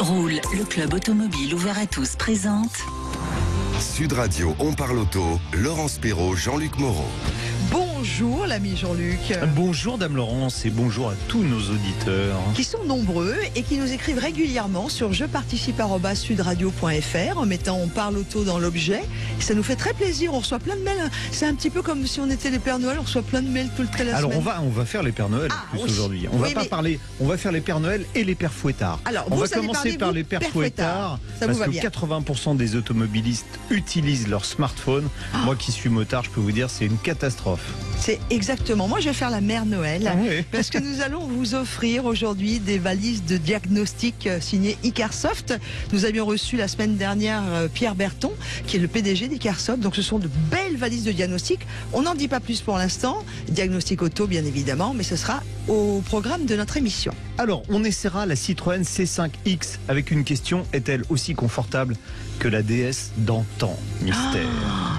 Roule, le club automobile ouvert à tous présente Sud Radio, on parle auto, Laurence Perrault, Jean-Luc Moreau. Bonjour l'ami Jean-Luc. Bonjour Dame Laurence et bonjour à tous nos auditeurs. Qui sont nombreux et qui nous écrivent régulièrement sur jeparticipe@sudradio.fr en mettant on parle auto dans l'objet. Ça nous fait très plaisir, on reçoit plein de mails. C'est un petit peu comme si on était les Pères Noël, on reçoit plein de mails toute la Alors semaine. on va faire les Pères Noël aujourd'hui. On va faire les Pères Noël et les Pères Fouettards. Alors, on va commencer par les Pères Fouettards parce que 80% des automobilistes utilisent leur smartphone. Moi qui suis motard, je peux vous dire c'est une catastrophe. C'est exactement. Moi, je vais faire la mère Noël Oui. parce que nous allons vous offrir aujourd'hui des valises de diagnostic signées Icarsoft. Nous avions reçu la semaine dernière Pierre Berton, qui est le PDG d'Icarsoft. Donc, ce sont de belles valises de diagnostic. On n'en dit pas plus pour l'instant. Diagnostic auto, bien évidemment, mais ce sera au programme de notre émission. Alors, on essaiera la Citroën C5X avec une question. Est-elle aussi confortable que la DS d'antan? Mystère.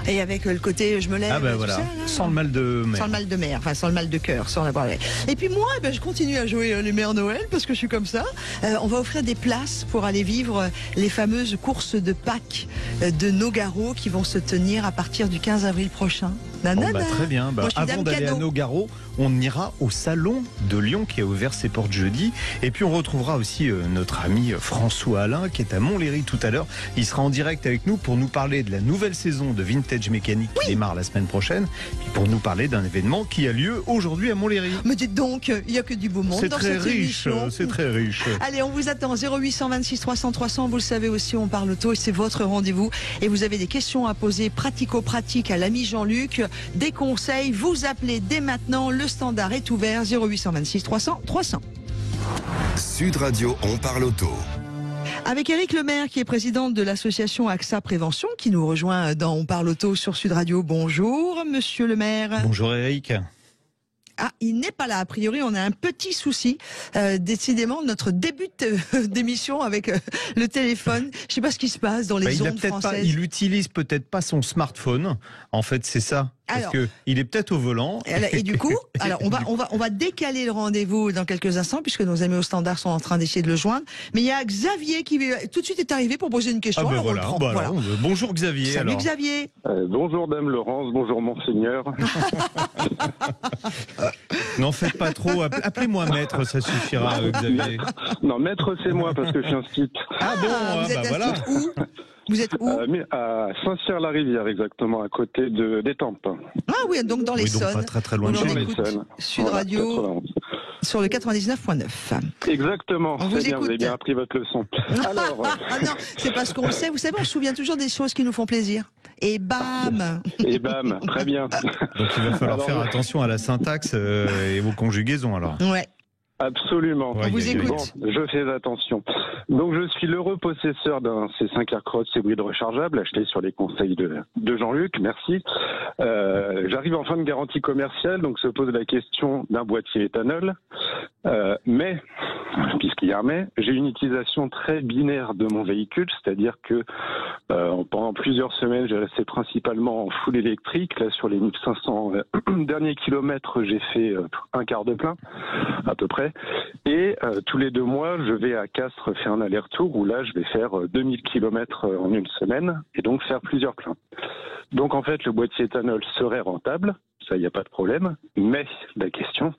Et avec le côté je me lève, Ah ben voilà, tout ça, là. sans le mal de mer. Sans le mal de mer, enfin sans le mal de cœur, sans l'avoir. Et puis moi, je continue à jouer les mères Noël parce que je suis comme ça. On va offrir des places pour aller vivre les fameuses courses de Pâques de Nogaro qui vont se tenir à partir du 15 avril prochain. Très bien. Moi, je suis Avant dame d'aller à cadeau. Nogaro, on ira au salon de Lyon qui a ouvert ses portes jeudi. Et puis on retrouvera aussi notre ami François Alain qui est à Montlhéry tout à l'heure. Il sera en direct avec nous pour nous parler de la nouvelle saison de Vintage Mécanique qui démarre la semaine prochaine. Puis pour nous parler d'un événement qui a lieu aujourd'hui à Montlhéry. Mais dites donc, il n'y a que du beau monde C'est dans très cette riche, émission. c'est très riche. Allez, on vous attend 0826 300 300. Vous le savez aussi, on parle auto et c'est votre rendez-vous. Et vous avez des questions à poser pratico-pratiques à l'ami Jean-Luc, des conseils. Vous appelez dès maintenant. Le standard est ouvert 0826 300 300. Sud Radio, on parle auto. Avec Éric Lemaire, qui est président de l'association AXA Prévention, qui nous rejoint dans On parle auto sur Sud Radio. Bonjour, monsieur Lemaire. Bonjour Eric. Ah, il n'est pas là. A priori, on a un petit souci. Décidément, notre début d'émission avec le téléphone. Je ne sais pas ce qui se passe dans les ondes françaises. Il utilise peut-être pas son smartphone. En fait, c'est ça. Parce que il est peut-être au volant. Et du coup, alors on va décaler le rendez-vous dans quelques instants puisque nos amis au standard sont en train d'essayer de le joindre. Mais il y a Xavier qui tout de suite est arrivé pour poser une question. Alors on le prend. Voilà. Bonjour Xavier. Salut Xavier. Bonjour Dame Laurence, bonjour Monseigneur. N'en faites pas trop. Appelez-moi maître, ça suffira Xavier. Non, maître c'est moi parce que je suis un skip. Ah bon, vous êtes voilà. où? Vous êtes où? À Saint-Cyr-la-Rivière exactement, à côté d'Étampes. Ah oui, donc dans les Oui, donc Essonnes. pas très très loin de On chez nous. écoute Sud Radio 91. sur le 99.9. Exactement, On très vous bien, vous avez écoute. bien appris votre leçon. Alors, Ah non, c'est parce qu'on le sait. Vous savez, on se souvient toujours des choses qui nous font plaisir. Et bam. et bam, très bien. Donc il va falloir faire attention à la syntaxe et aux conjugaisons alors. Ouais. Absolument. On vous écoute. Bon, je fais attention. Donc je suis l'heureux possesseur d'un C5 Aircross hybride rechargeable acheté sur les conseils de Jean-Luc, merci. J'arrive en fin de garantie commerciale, donc se pose la question d'un boîtier éthanol. Mais, puisqu'il y a un mais, j'ai une utilisation très binaire de mon véhicule, c'est-à-dire que pendant plusieurs semaines, j'ai resté principalement en full électrique. Là, sur les 1500 derniers kilomètres, j'ai fait un quart de plein, à peu près. Et tous les 2 mois, je vais à Castres faire un aller-retour où là, je vais faire 2000 kilomètres en une semaine et donc faire plusieurs pleins. Donc en fait, le boîtier éthanol serait rentable, ça, il n'y a pas de problème. Mais la question,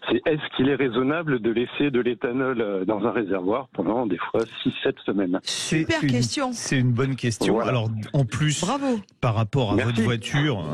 c'est est-ce qu'il est raisonnable de laisser de l'éthanol dans un réservoir pendant des fois 6-7 semaines? Super question. C'est une bonne question. Voilà. Alors en plus, Bravo. par rapport à Merci. votre voiture,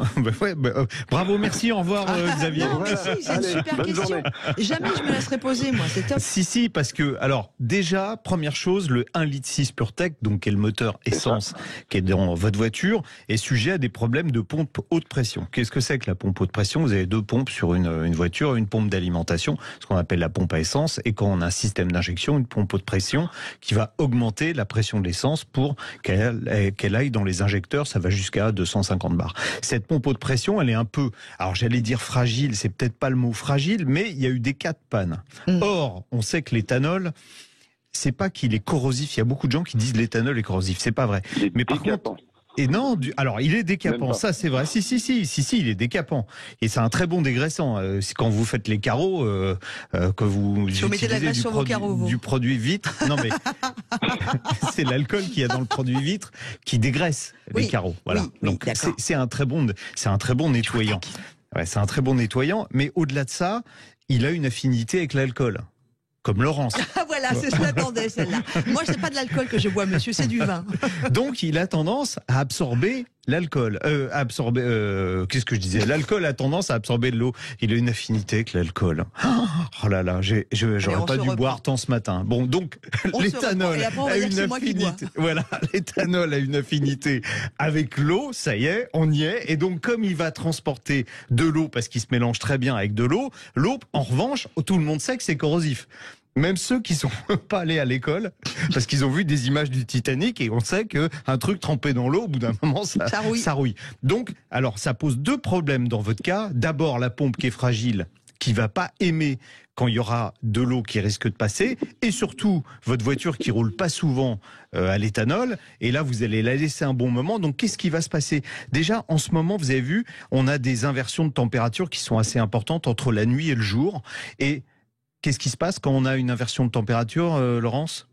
bravo, merci, au revoir Xavier. Non, mais si, c'est une Allez, super bonne question. journée. Jamais je me laisserai poser, moi. C'est top. Si, parce que, alors, déjà, première chose, le 1,6 litre PureTech, donc qui est le moteur essence qui est dans votre voiture, est sujet à des problèmes de pompe haute pression. Qu'est-ce que c'est que la pompe haute pression? Vous avez 2 pompes sur une voiture, une pompe d'alimentation, ce qu'on appelle la pompe à essence, et quand on a un système d'injection, une pompe haute pression qui va augmenter la pression de l'essence pour qu'elle aille dans les injecteurs, ça va jusqu'à 250 bars. Cette pompe haute pression, elle est un peu, alors j'allais dire fragile, c'est peut-être pas le mot fragile, mais il y a eu des cas de panne. Or, on sait que l'éthanol, c'est pas qu'il est corrosif. Il y a beaucoup de gens qui disent l'éthanol est corrosif. C'est pas vrai. Mais par contre, Et non, alors il est décapant, ça c'est vrai. Si, il est décapant. Et c'est un très bon dégraissant. C'est quand vous faites les carreaux, que vous mettez de la graisse sur vos carreaux, du produit vitre. Non mais c'est l'alcool qu'il y a dans le produit vitre qui dégraisse les carreaux. Voilà. Donc c'est un très bon nettoyant. Ouais, c'est un très bon nettoyant. Mais au-delà de ça, il a une affinité avec l'alcool. Comme Laurence. Voilà, c'est ce que j'attendais, celle-là. Moi, c'est pas de l'alcool que je bois, monsieur, c'est du vin. Donc, il a tendance à absorber l'alcool. Qu'est-ce que je disais? L'alcool a tendance à absorber de l'eau. Il a une affinité avec l'alcool. Oh là là, j'aurais pas dû boire tant ce matin. Bon, donc, l'éthanol a une affinité. Voilà, l'éthanol a une affinité avec l'eau, ça y est, on y est. Et donc, comme il va transporter de l'eau, parce qu'il se mélange très bien avec de l'eau, en revanche, tout le monde sait que c'est corrosif. Même ceux qui sont pas allés à l'école, parce qu'ils ont vu des images du Titanic et on sait qu'un truc trempé dans l'eau, au bout d'un moment, ça rouille. Donc, alors, ça pose deux problèmes dans votre cas. D'abord, la pompe qui est fragile, qui va pas aimer quand il y aura de l'eau qui risque de passer, et surtout, votre voiture qui roule pas souvent à l'éthanol, et là, vous allez la laisser un bon moment. Donc, qu'est-ce qui va se passer? Déjà, en ce moment, vous avez vu, on a des inversions de température qui sont assez importantes entre la nuit et le jour, et qu'est-ce qui se passe quand on a une inversion de température, Laurence?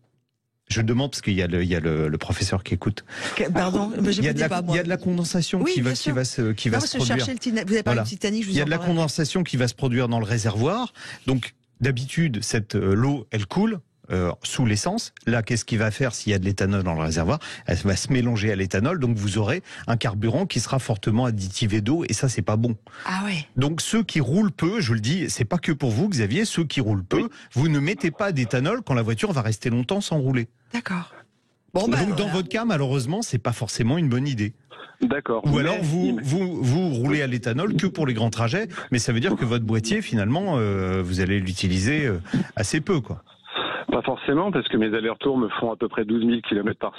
Je le demande parce qu'il y a le professeur qui écoute. Pardon, il y a de la condensation qui va se produire. Vous n'avez pas le Titanic, je vous en parlerai. Il y a de la condensation qui va se produire dans le réservoir. Donc, d'habitude, l'eau, elle coule sous l'essence. Là, qu'est-ce qu'il va faire s'il y a de l'éthanol dans le réservoir? Elle va se mélanger à l'éthanol, donc vous aurez un carburant qui sera fortement additivé d'eau, et ça, c'est pas bon. Ah ouais. Donc ceux qui roulent peu, je le dis, c'est pas que pour vous, Xavier, ceux qui roulent peu, vous ne mettez pas d'éthanol quand la voiture va rester longtemps sans rouler. D'accord. Bon, donc dans votre cas, malheureusement, c'est pas forcément une bonne idée. D'accord. Ou alors vous roulez à l'éthanol que pour les grands trajets, mais ça veut dire que votre boîtier, finalement, vous allez l'utiliser assez peu, quoi. Pas forcément, parce que mes allers-retours me font à peu près 12 000 km par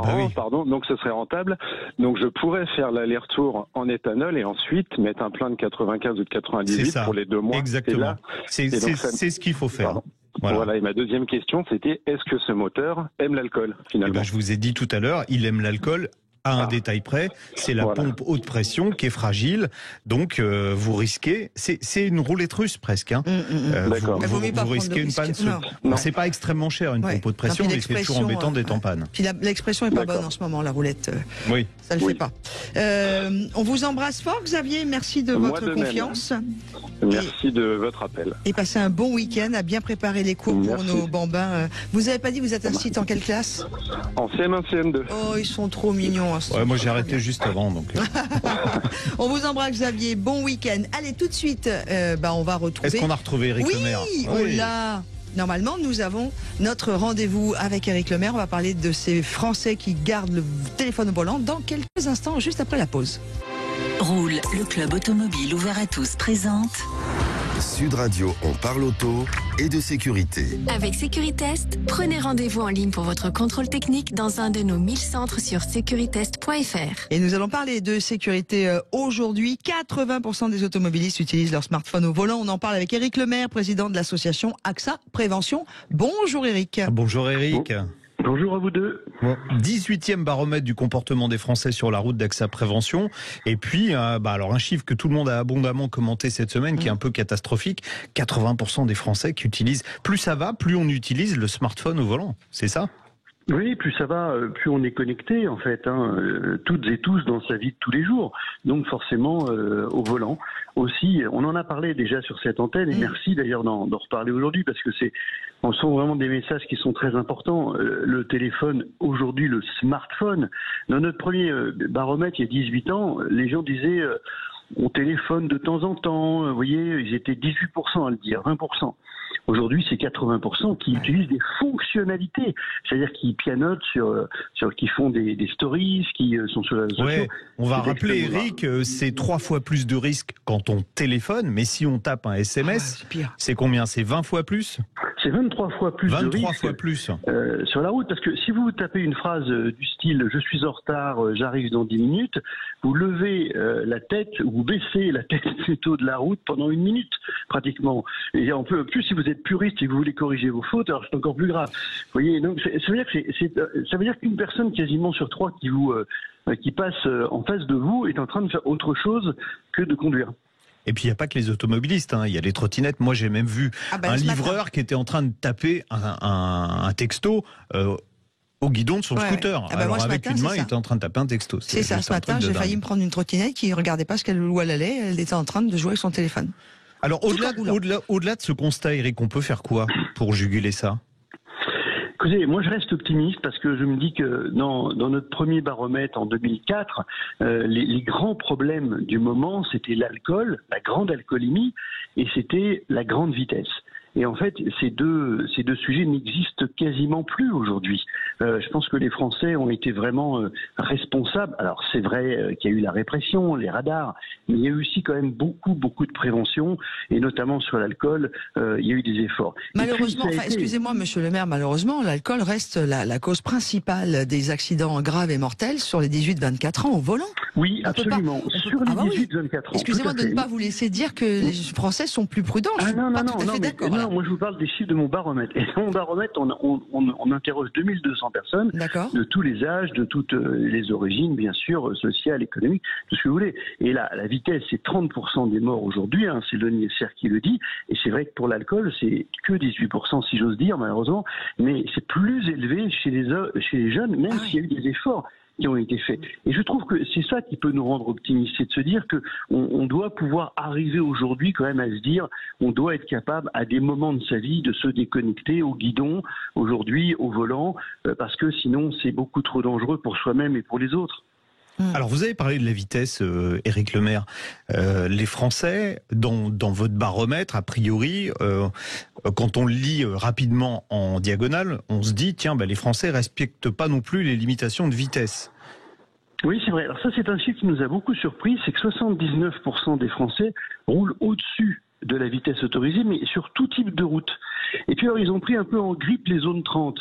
an, pardon. Donc ce serait rentable. Donc je pourrais faire l'aller-retour en éthanol et ensuite mettre un plein de 95 ou de 98 pour les 2 mois. Exactement. C'est ce qu'il faut faire. Voilà. Et ma deuxième question, c'était est-ce que ce moteur aime l'alcool, finalement? Eh ben, je vous ai dit tout à l'heure, il aime l'alcool. À un détail près, c'est la pompe haute pression qui est fragile, donc vous risquez, c'est une roulette russe presque. Hein. Vous risquez une panne. Non, c'est pas extrêmement cher une pompe haute pression, mais c'est toujours embêtant d'être en panne. Puis l'expression est pas bonne en ce moment, la roulette. Oui. Ça le fait pas. On vous embrasse fort, Xavier. Merci de votre confiance. Merci de votre appel. Et passez un bon week-end, à bien préparer les cours pour nos bambins. Vous avez pas dit vous êtes inscrit en quelle classe? En CM1, CM2. Oh, ils sont trop mignons. Ouais, moi j'ai arrêté juste avant. Donc. On vous embrasse, Xavier. Bon week-end. Allez, tout de suite, on va retrouver. Est-ce qu'on a retrouvé Eric Lemaire? Oui, on l'a. Normalement, nous avons notre rendez-vous avec Eric Lemaire. On va parler de ces Français qui gardent le téléphone au volant dans quelques instants, juste après la pause. Roule, le club automobile ouvert à tous présente. Sud Radio, on parle auto et de sécurité. Avec Sécuritest, prenez rendez-vous en ligne pour votre contrôle technique dans un de nos 1000 centres sur securitest.fr. Et nous allons parler de sécurité aujourd'hui. 80% des automobilistes utilisent leur smartphone au volant. On en parle avec Eric Lemaire, président de l'association AXA Prévention. Bonjour Eric. Bonjour Eric. Bonjour à vous deux. 18e baromètre du comportement des Français sur la route d'AXA Prévention. Et puis, alors un chiffre que tout le monde a abondamment commenté cette semaine, qui est un peu catastrophique. 80% des Français qui utilisent, plus ça va, plus on utilise le smartphone au volant. C'est ça ? Oui, plus ça va, plus on est connecté en fait, toutes et tous dans sa vie de tous les jours. Donc forcément au volant aussi. On en a parlé déjà sur cette antenne et merci d'ailleurs d'en reparler aujourd'hui parce que on sent vraiment des messages qui sont très importants. Le téléphone aujourd'hui, le smartphone. Dans notre premier baromètre il y a 18 ans, les gens disaient on téléphone de temps en temps. Vous voyez, ils étaient 18% à le dire, 20%. Aujourd'hui, c'est 80% qui utilisent des fonctionnalités, c'est-à-dire qui pianotent qui font des stories, qui sont sur la réseaux sociaux. On va rappeler, Eric, c'est 3 fois plus de risques quand on téléphone, mais si on tape un SMS, c'est combien? C'est 20 fois plus? C'est 23 fois plus de 23 risque fois plus. sur la route. Parce que si vous tapez une phrase du style « je suis en retard, j'arrive dans 10 minutes », vous levez la tête, vous baissez la tête plutôt de la route pendant 1 minute, pratiquement. Et en plus, si vous êtes puriste et que vous voulez corriger vos fautes, alors c'est encore plus grave. Vous voyez, donc ça veut dire qu'une personne quasiment sur 3 qui passe en face de vous est en train de faire autre chose que de conduire. Et puis il n'y a pas que les automobilistes, il y a les trottinettes. Moi j'ai même vu un livreur qui était en train de taper un texto au guidon de son scooter. Alors avec une main, il était en train de taper un texto. C'est ça, ce matin j'ai failli me prendre une trottinette qui ne regardait pas où elle allait, elle était en train de jouer avec son téléphone. Alors au-delà de ce constat, Eric, on peut faire quoi pour juguler ça ? Écoutez, moi je reste optimiste parce que je me dis que dans notre premier baromètre en 2004, les grands problèmes du moment, c'était l'alcool, la grande alcoolémie, et c'était la grande vitesse. Et en fait, ces deux sujets n'existent quasiment plus aujourd'hui. Je pense que les Français ont été vraiment responsables. Alors c'est vrai qu'il y a eu la répression, les radars, mais il y a eu aussi quand même beaucoup de prévention, et notamment sur l'alcool, il y a eu des efforts. Malheureusement, excusez-moi Monsieur le maire, malheureusement, l'alcool reste la cause principale des accidents graves et mortels sur les 18-24 ans au volant. Oui, absolument. Sur les 18-24 ans. Excusez-moi de ne pas vous laisser dire que les Français sont plus prudents. Je suis pas tout à fait d'accord. Non, moi je vous parle des chiffres de mon baromètre. Et dans mon baromètre, on interroge 2200 personnes de tous les âges, de toutes les origines, bien sûr, sociales, économiques, tout ce que vous voulez. Et là, la vitesse, c'est 30% des morts aujourd'hui, c'est l'ONISR qui le dit. Et c'est vrai que pour l'alcool, c'est que 18%, si j'ose dire, malheureusement. Mais c'est plus élevé chez les jeunes, même s'il y a eu des efforts qui ont été faits. Et je trouve que c'est ça qui peut nous rendre optimistes, c'est de se dire que on doit pouvoir arriver aujourd'hui quand même à se dire, on doit être capable à des moments de sa vie de se déconnecter au guidon, aujourd'hui au volant, parce que sinon c'est beaucoup trop dangereux pour soi-même et pour les autres. Alors vous avez parlé de la vitesse, Éric Lemaire. Les Français, dans votre baromètre, a priori, quand on le lit rapidement en diagonale, on se dit, tiens, les Français respectent pas non plus les limitations de vitesse. Oui, c'est vrai. Alors ça, c'est un chiffre qui nous a beaucoup surpris, c'est que 79% des Français roulent au-dessus de la vitesse autorisée, mais sur tout type de route. Et puis alors, ils ont pris un peu en grippe les zones 30.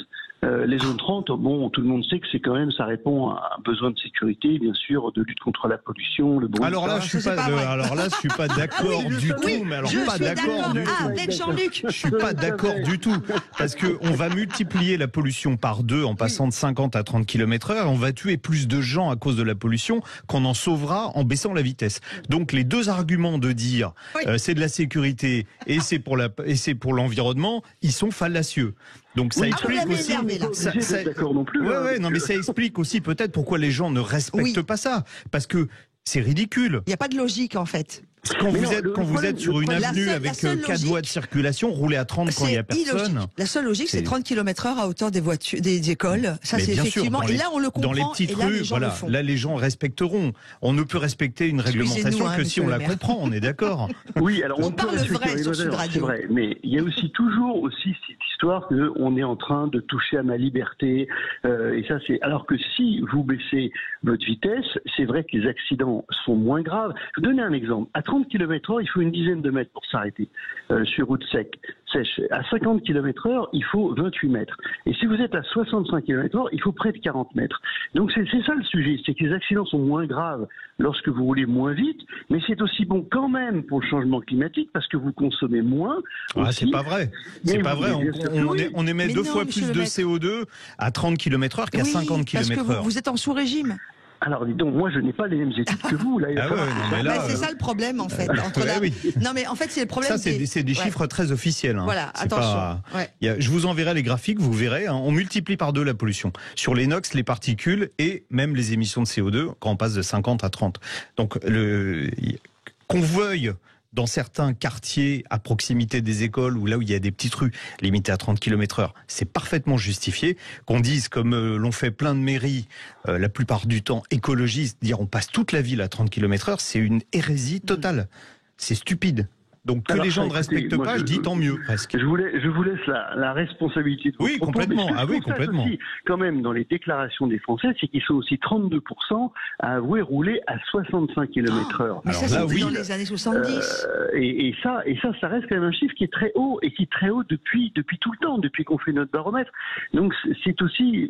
Les zones 30, bon, tout le monde sait que c'est quand même, ça répond à un besoin de sécurité, bien sûr, de lutte contre la pollution, le bruit. Alors là, je suis pas d'accord du tout, mais alors pas d'accord du tout. Avec Jean-Luc. Je suis pas d'accord du tout, parce que on va multiplier la pollution par 2 en passant de 50 à 30 km/h, on va tuer plus de gens à cause de la pollution qu'on en sauvera en baissant la vitesse. Donc les deux arguments de dire c'est de la sécurité et c'est pour l'environnement, ils sont fallacieux. Donc ça explique aussi. Ça explique aussi peut-être pourquoi les gens ne respectent pas ça, parce que c'est ridicule. Il n'y a pas de logique en fait. Quand vous êtes sur une avenue avec 4 voies de circulation, rouler à 30 quand il n'y a personne. Illogique. La seule logique, c'est 30 km/h à hauteur des voitures, des écoles. Ça, c'est effectivement. Et là, on le comprend. Dans les petites rues, là, les gens respecteront. On ne peut respecter une réglementation que si on la comprend. On est d'accord. Oui, alors on peut respecter les mesures, c'est vrai. Mais il y a aussi toujours cette histoire qu'on est en train de toucher à ma liberté. Et ça, c'est alors que si vous baissez votre vitesse, c'est vrai que les accidents sont moins graves. Je vais vous donner un exemple. À 30 km/h, il faut une dizaine de mètres pour s'arrêter sur route sèche. À 50 km/h, il faut 28 mètres. Et si vous êtes à 65 km/h, il faut près de 40 mètres. Donc c'est ça le sujet, c'est que les accidents sont moins graves lorsque vous roulez moins vite, mais c'est aussi bon quand même pour le changement climatique parce que vous consommez moins. C'est pas vrai. C'est pas vrai. On émet 2 fois plus de CO2 à 30 km/h qu'à 50 km/h. Parce que vous êtes en sous-régime. Alors, dis donc, moi, je n'ai pas les mêmes études que vous. Là, c'est ça le problème, en fait. Non, mais en fait, c'est le problème. Ça, c'est des chiffres très officiels. Voilà, attention. Je vous enverrai les graphiques, vous verrez. On multiplie par 2 la pollution. Sur les NOx, les particules et même les émissions de CO2 quand on passe de 50 à 30. Donc, qu'on veuille dans certains quartiers à proximité des écoles ou là où il y a des petites rues limitées à 30 km/h, c'est parfaitement justifié. Qu'on dise, comme l'ont fait plein de mairies, la plupart du temps écologistes, dire on passe toute la ville à 30 km/h, c'est une hérésie totale. C'est stupide. Donc que Alors, les gens ne écoutez, respectent moi, pas, je dis tant mieux presque. Je vous laisse la responsabilité de vos Oui, propos, complètement. mais ce que Ah je oui, constate complètement. aussi, quand même, dans les déclarations des Français, c'est qu'ils sont aussi 32% à avouer rouler à 65 km/h. Mais Alors ça, là, c'était oui. dans les années 70. Et ça reste quand même un chiffre qui est très haut et qui est très haut depuis tout le temps, depuis qu'on fait notre baromètre. Donc c'est aussi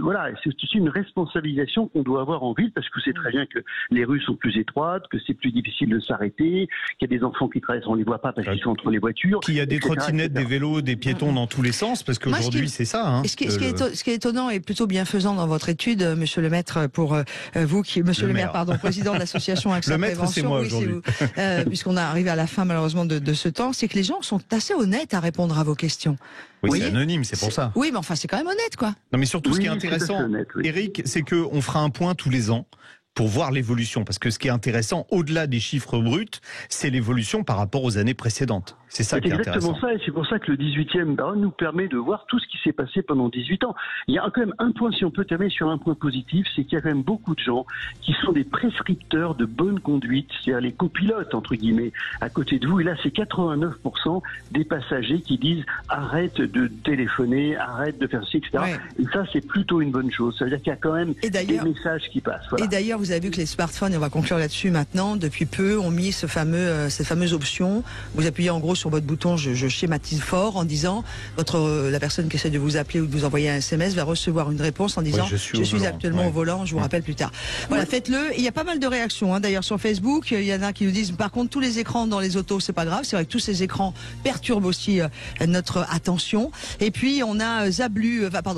une responsabilisation qu'on doit avoir en ville, parce que c'est très bien que les rues sont plus étroites, que c'est plus difficile de s'arrêter, qu'il y a des enfants qui traversent, on les voit pas parce qu'ils sont entre les voitures. Qu'il y a des etc., trottinettes, etc. des vélos, des piétons dans tous les sens, parce Moi, qu'aujourd'hui c'est ça. Hein, ce qui est étonnant et plutôt bienfaisant dans votre étude, Monsieur le Maître, pour vous qui, Monsieur le maire, pardon, président de l'association AXA Le maître, Prévention, c'est moi oui, aujourd'hui. vous, puisqu'on est arrivé à la fin malheureusement de ce temps, c'est que les gens sont assez honnêtes à répondre à vos questions. Oui, Vous c'est voyez, anonyme, c'est pour ça. Oui, mais enfin c'est quand même honnête, quoi. Non, mais surtout, ce qui est Oui, c'est intéressant, tout à fait honnête, oui. Eric, c'est qu'on fera un point tous les ans pour voir l'évolution. Parce que ce qui est intéressant, au-delà des chiffres bruts, c'est l'évolution par rapport aux années précédentes. C'est ça C'est qui est intéressant. exactement ça, et c'est pour ça que le 18e baromètre nous permet de voir tout ce qui s'est passé pendant 18 ans. Il y a quand même un point, si on peut terminer sur un point positif, c'est qu'il y a quand même beaucoup de gens qui sont des prescripteurs de bonne conduite, c'est-à-dire les copilotes, entre guillemets, à côté de vous. Et là, c'est 89% des passagers qui disent arrête de téléphoner, arrête de faire ci, etc. Ouais. Et ça, c'est plutôt une bonne chose. Ça veut dire qu'il y a quand même des messages qui passent. Voilà. Et d'ailleurs, vous avez vu que les smartphones, et on va conclure là-dessus maintenant, depuis peu, ont mis cette fameuse option. Vous appuyez en gros sur votre bouton, je schématise fort, en disant, la personne qui essaie de vous appeler ou de vous envoyer un SMS va recevoir une réponse en disant, je suis actuellement au volant, je vous rappelle plus tard. Voilà, faites-le. Il y a pas mal de réactions, hein. D'ailleurs, sur Facebook, il y en a qui nous disent, par contre, tous les écrans dans les autos, c'est pas grave. C'est vrai que tous ces écrans perturbent aussi notre attention. Et puis, on a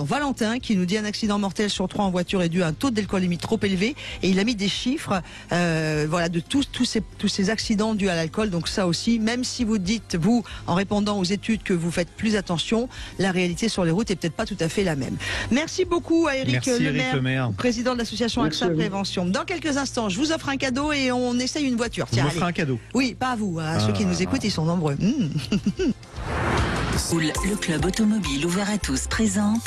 Valentin qui nous dit un accident mortel sur 3 en voiture est dû à un taux d'alcoolémie trop élevé. Et il a mis des chiffres, de tous ces accidents dus à l'alcool. Donc ça aussi, même si vous dites, vous, en répondant aux études, que vous faites plus attention, la réalité sur les routes est peut-être pas tout à fait la même. Merci beaucoup à Eric Lemaire, président de l'association AXA Prévention. Dans quelques instants, je vous offre un cadeau et on essaye une voiture. Tiens, un cadeau. Oui, pas à vous, à ceux qui nous écoutent, ils sont nombreux. Le club automobile ouvert à tous présente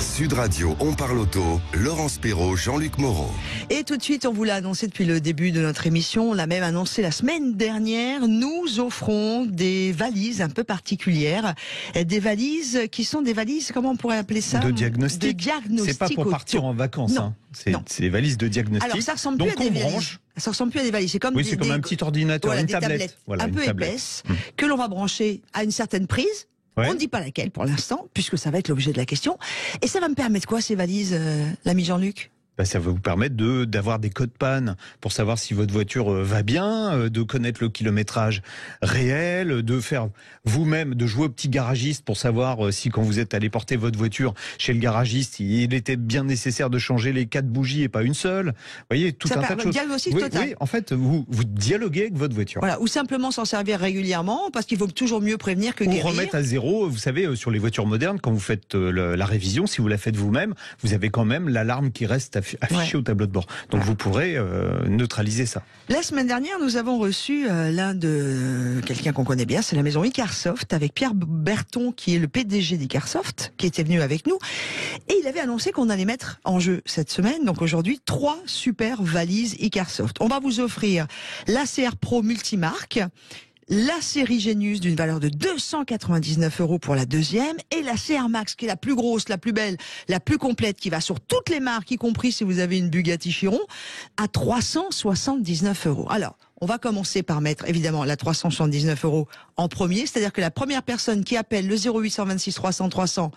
Sud Radio, on parle auto, Laurence Perrault, Jean-Luc Moreau. Et tout de suite, on vous l'a annoncé depuis le début de notre émission, on l'a même annoncé la semaine dernière, nous offrons des valises un peu particulières. Des valises qui sont des valises, comment on pourrait appeler ça ? De diagnostic. De diagnostic. C'est pas pour partir en vacances, non. Hein. C'est des valises de diagnostic. Alors ça ressemble donc plus à des on branche. valises. Ça ressemble plus à des valises. C'est comme c'est comme un petit ordinateur, voilà, une des tablette. Voilà, un peu épaisse, que l'on va brancher à une certaine prise. Ouais. On ne dit pas laquelle pour l'instant, puisque ça va être l'objet de la question. Et ça va me permettre quoi, ces valises, l'ami Jean-Luc ? Ça va vous permettre d'avoir des codes panne pour savoir si votre voiture va bien, de connaître le kilométrage réel, de faire vous-même, de jouer au petit garagiste pour savoir si quand vous êtes allé porter votre voiture chez le garagiste, il était bien nécessaire de changer les 4 bougies et pas une seule. Vous voyez, tout un tas de choses. Diagnostic total. Oui, en fait, vous dialoguez avec votre voiture. Voilà, ou simplement s'en servir régulièrement, parce qu'il vaut toujours mieux prévenir que guérir. Ou remettre à zéro, vous savez, sur les voitures modernes, quand vous faites la révision, si vous la faites vous-même, vous avez quand même l'alarme qui reste affiché au tableau de bord. Donc vous pourrez neutraliser ça. La semaine dernière, nous avons reçu quelqu'un qu'on connaît bien, c'est la maison Icarsoft, avec Pierre Berton, qui est le PDG d'Icarsoft, qui était venu avec nous. Et il avait annoncé qu'on allait mettre en jeu cette semaine, donc aujourd'hui, 3 super valises Icarsoft. On va vous offrir la CR Pro Multimarque, la série Genius d'une valeur de 299 € pour la deuxième, et la CR Max qui est la plus grosse, la plus belle, la plus complète, qui va sur toutes les marques, y compris si vous avez une Bugatti Chiron, à 379 €. Alors, on va commencer par mettre évidemment la 379 € en premier, c'est-à-dire que la première personne qui appelle le 0826 300 300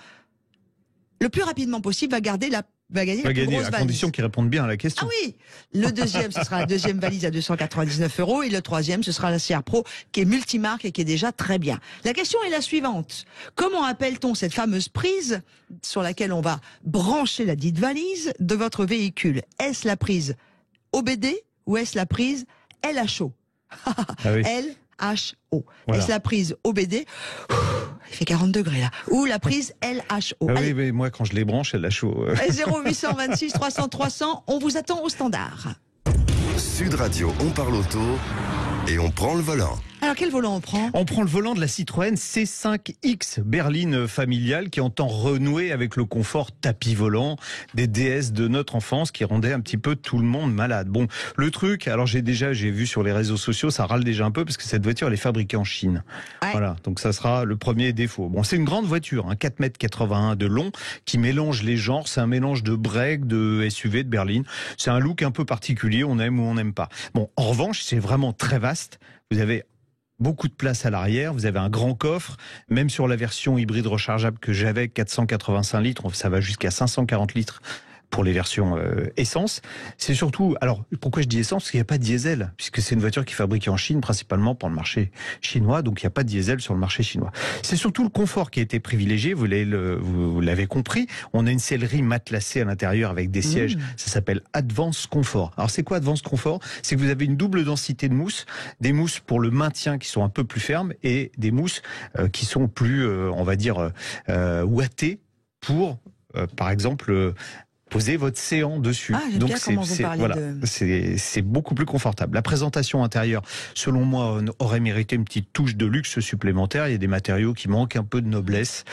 le plus rapidement possible va gagner la plus grosse valise. À condition qu'ils répondent bien à la question. Ah oui, le deuxième, ce sera la deuxième valise à 299 €, et le troisième, ce sera la CR Pro, qui est multimarque et qui est déjà très bien. La question est la suivante. Comment appelle-t-on cette fameuse prise sur laquelle on va brancher la dite valise de votre véhicule? Est-ce la prise OBD ou est-ce la prise LHO? LHO. Voilà. Est-ce la prise OBD? Il fait 40 degrés là. Ou la prise LHO. Ah oui, mais moi quand je les branche, elle a chaud. 0826 300 300, on vous attend au standard. Sud Radio, on parle auto et on prend le volant. Alors quel volant on prend? On prend le volant de la Citroën C5X berline familiale qui entend renouer avec le confort tapis volant des DS de notre enfance qui rendait un petit peu tout le monde malade. Bon, le truc, alors j'ai vu sur les réseaux sociaux, ça râle déjà un peu parce que cette voiture elle est fabriquée en Chine. Ouais. Voilà, donc ça sera le premier défaut. Bon, c'est une grande voiture, 4,81 m de long qui mélange les genres, c'est un mélange de break, de SUV, de berline. C'est un look un peu particulier, on aime ou on n'aime pas. Bon, en revanche, c'est vraiment très vaste. Vous avez beaucoup de place à l'arrière, vous avez un grand coffre, même sur la version hybride rechargeable que j'avais, 485 litres, ça va jusqu'à 540 litres pour les versions essence. C'est surtout, alors pourquoi je dis essence? Parce qu'il n'y a pas de diesel, puisque c'est une voiture qui est fabriquée en Chine, principalement pour le marché chinois, donc il n'y a pas de diesel sur le marché chinois. C'est surtout le confort qui a été privilégié, vous l'avez compris, on a une sellerie matelassée à l'intérieur avec des sièges, ça s'appelle Advance Comfort. Alors c'est quoi Advance Comfort? C'est que vous avez une double densité de mousse, des mousses pour le maintien qui sont un peu plus fermes et des mousses qui sont plus, on va dire, ouatées pour, par exemple, posez votre séant dessus. Donc c'est beaucoup plus confortable. La présentation intérieure, selon moi, aurait mérité une petite touche de luxe supplémentaire. Il y a des matériaux qui manquent un peu de noblesse.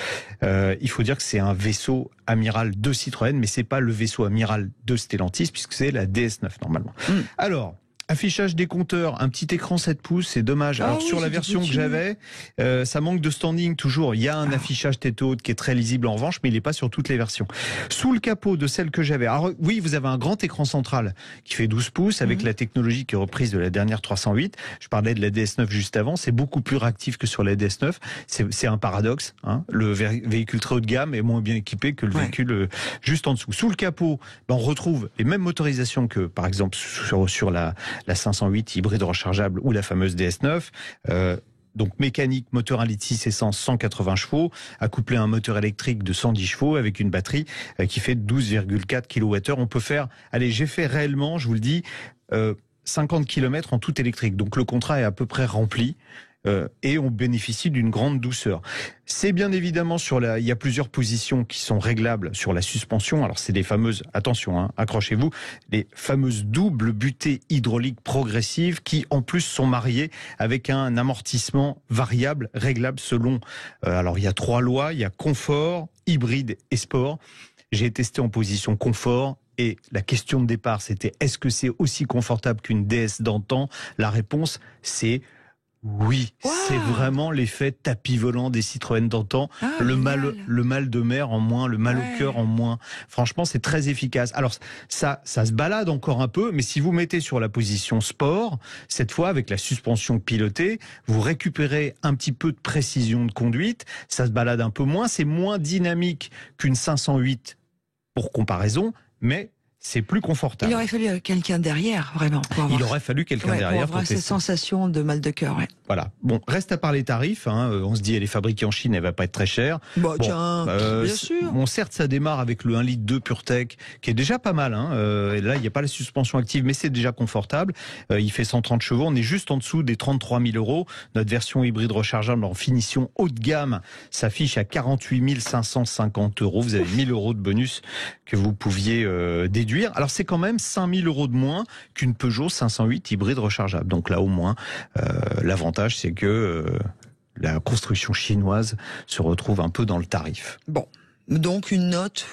Il faut dire que c'est un vaisseau amiral de Citroën, mais c'est pas le vaisseau amiral de Stellantis, puisque c'est la DS9 normalement. Alors, affichage des compteurs, un petit écran 7 pouces, c'est dommage. Alors sur la version que j'avais, ça manque de standing toujours. Il y a un affichage tête haute qui est très lisible en revanche, mais il n'est pas sur toutes les versions. Sous le capot de celle que j'avais, alors oui, vous avez un grand écran central qui fait 12 pouces avec la technologie qui est reprise de la dernière 308. Je parlais de la DS9 juste avant, c'est beaucoup plus réactif que sur la DS9. C'est un paradoxe. Le véhicule très haut de gamme est moins bien équipé que le véhicule juste en dessous. Sous le capot, on retrouve les mêmes motorisations que par exemple sur la 508 hybride rechargeable ou la fameuse DS9. Donc mécanique, moteur 1,6 litre essence, 180 chevaux, accouplé à un moteur électrique de 110 chevaux avec une batterie qui fait 12,4 kWh. On peut faire, allez, j'ai fait réellement, je vous le dis, 50 km en tout électrique. Donc le contrat est à peu près rempli. Et on bénéficie d'une grande douceur. C'est bien évidemment il y a plusieurs positions qui sont réglables sur la suspension. Alors c'est des fameuses, attention, accrochez-vous, les fameuses doubles butées hydrauliques progressives qui en plus sont mariées avec un amortissement variable, réglable selon. Alors il y a 3 lois, il y a confort, hybride et sport. J'ai testé en position confort. Et la question de départ, c'était est-ce que c'est aussi confortable qu'une DS d'antan? La réponse, c'est oui, c'est vraiment l'effet tapis volant des Citroën d'antan. Le mal de mer en moins, le mal au cœur en moins. Franchement, c'est très efficace. Alors, ça se balade encore un peu, mais si vous mettez sur la position sport, cette fois avec la suspension pilotée, vous récupérez un petit peu de précision de conduite. Ça se balade un peu moins, c'est moins dynamique qu'une 508 pour comparaison, mais c'est plus confortable. Il aurait fallu quelqu'un derrière, vraiment. Il aurait fallu quelqu'un derrière pour avoir cette sensation de mal de cœur. Voilà. Bon, reste à part les tarifs. On se dit, elle est fabriquée en Chine, elle va pas être très chère. Tiens, bien sûr. Bon, certes, ça démarre avec le 1,2 litre PureTech, qui est déjà pas mal. Et là, il n'y a pas la suspension active, mais c'est déjà confortable. Il fait 130 chevaux. On est juste en dessous des 33 000 €. Notre version hybride rechargeable en finition haut de gamme s'affiche à 48 550 €. Vous avez 1 000 € de bonus que vous pouviez déduire. Alors, c'est quand même 5 000 € de moins qu'une Peugeot 508 hybride rechargeable. Donc là, au moins, l'avantage, c'est que la construction chinoise se retrouve un peu dans le tarif. Bon, donc une note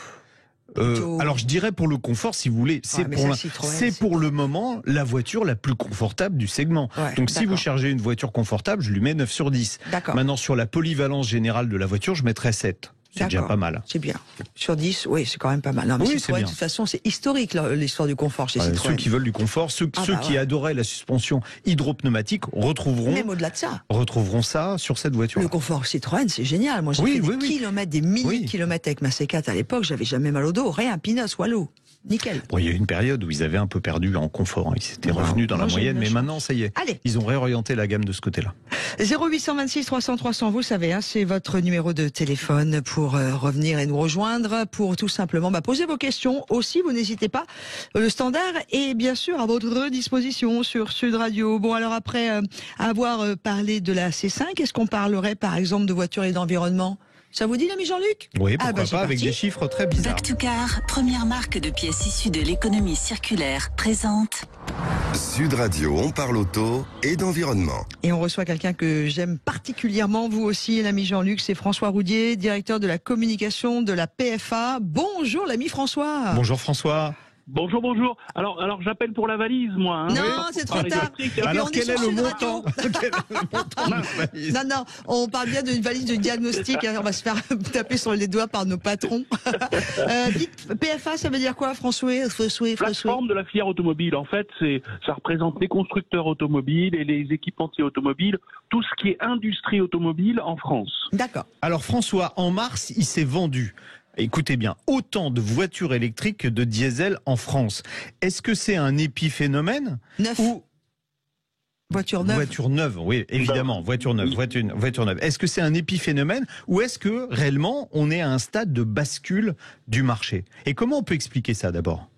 alors je dirais pour le confort, si vous voulez, c'est pour le moment la voiture la plus confortable du segment. Donc si vous cherchez une voiture confortable, je lui mets 9 sur 10. Maintenant sur la polyvalence générale de la voiture, je mettrais 7. C'est déjà pas mal. C'est bien. Sur 10, oui, c'est quand même pas mal. Non, mais Citroën, de toute façon, c'est historique l'histoire du confort chez Citroën. Ceux qui veulent du confort, ceux qui adoraient la suspension hydropneumatique retrouveront. Même au-delà de ça. Retrouveront ça sur cette voiture. Le confort Citroën, c'est génial. Moi, j'ai fait des kilomètres, des milliers de kilomètres avec ma C4 à l'époque. J'avais jamais mal au dos, rien, peanuts, wallow. Nickel. Bon, il y a eu une période où ils avaient un peu perdu en confort. Ils s'étaient revenus dans la moyenne, mais maintenant, ça y est. Allez. Ils ont réorienté la gamme de ce côté-là. 0826 300 300, vous savez, c'est votre numéro de téléphone pour revenir et nous rejoindre, pour tout simplement poser vos questions. Aussi, vous n'hésitez pas. Le standard est bien sûr à votre disposition sur Sud Radio. Bon, alors après avoir parlé de la C5, est-ce qu'on parlerait par exemple de voiture et d'environnement ? Ça vous dit l'ami Jean-Luc? Oui, pourquoi c'est pas, avec parti. des chiffres très bizarres. Back to Car, première marque de pièces issues de l'économie circulaire, présente Sud Radio, on parle auto et d'environnement. Et on reçoit quelqu'un que j'aime particulièrement, vous aussi, l'ami Jean-Luc, c'est François Roudier, directeur de la communication de la PFA. Bonjour l'ami François. Bonjour François. Bonjour, bonjour. Alors j'appelle pour la valise, moi. Hein. Non, Oui, c'est pour trop parler tard. d'électrique. Et puis, Alors on quel est est sur le Sud montant Quel est le montant de la valise? Non, on parle bien d'une valise de diagnostic. On va se faire taper sur les doigts par nos patrons. Dites, PFA, ça veut dire quoi, François? Plateforme de la filière automobile. En fait, ça représente les constructeurs automobiles et les équipementiers automobiles, tout ce qui est industrie automobile en France. D'accord. Alors François, en mars, il s'est vendu, écoutez bien, autant de voitures électriques que de diesel en France. Est-ce que c'est un épiphénomène Neuf. ou Voiture neuve. voiture neuve? Oui, évidemment, voiture neuve, voiture neuve. Est-ce que c'est un épiphénomène ou est-ce que réellement on est à un stade de bascule du marché? Et comment on peut expliquer ça d'abord?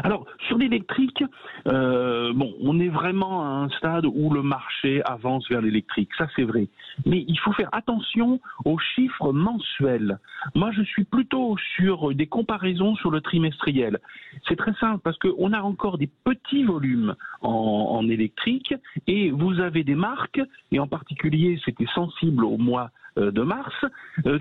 Alors, sur l'électrique, on est vraiment à un stade où le marché avance vers l'électrique, ça c'est vrai. Mais il faut faire attention aux chiffres mensuels. Moi, je suis plutôt sur des comparaisons sur le trimestriel. C'est très simple parce qu'on a encore des petits volumes en électrique et vous avez des marques, et en particulier c'était sensible au mois de mars,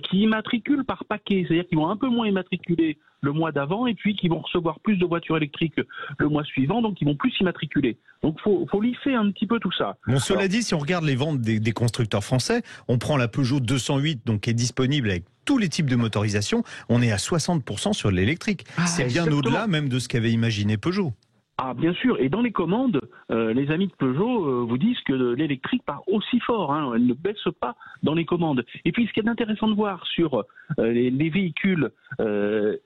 qui immatriculent par paquet, c'est-à-dire qu'ils vont un peu moins immatriculer le mois d'avant et puis qui vont recevoir plus de voitures électriques le mois suivant, donc ils vont plus immatriculer. Donc faut lisser un petit peu tout ça. Bon, cela dit, si on regarde les ventes des constructeurs français, on prend la Peugeot 208, donc qui est disponible avec tous les types de motorisation, on est à 60% sur l'électrique. C'est bien exactement. au-delà même de ce qu'avait imaginé Peugeot. Ah bien sûr, et dans les commandes, les amis de Peugeot vous disent que l'électrique part aussi fort, hein, elle ne baisse pas dans les commandes. Et puis ce qui est intéressant de voir sur les véhicules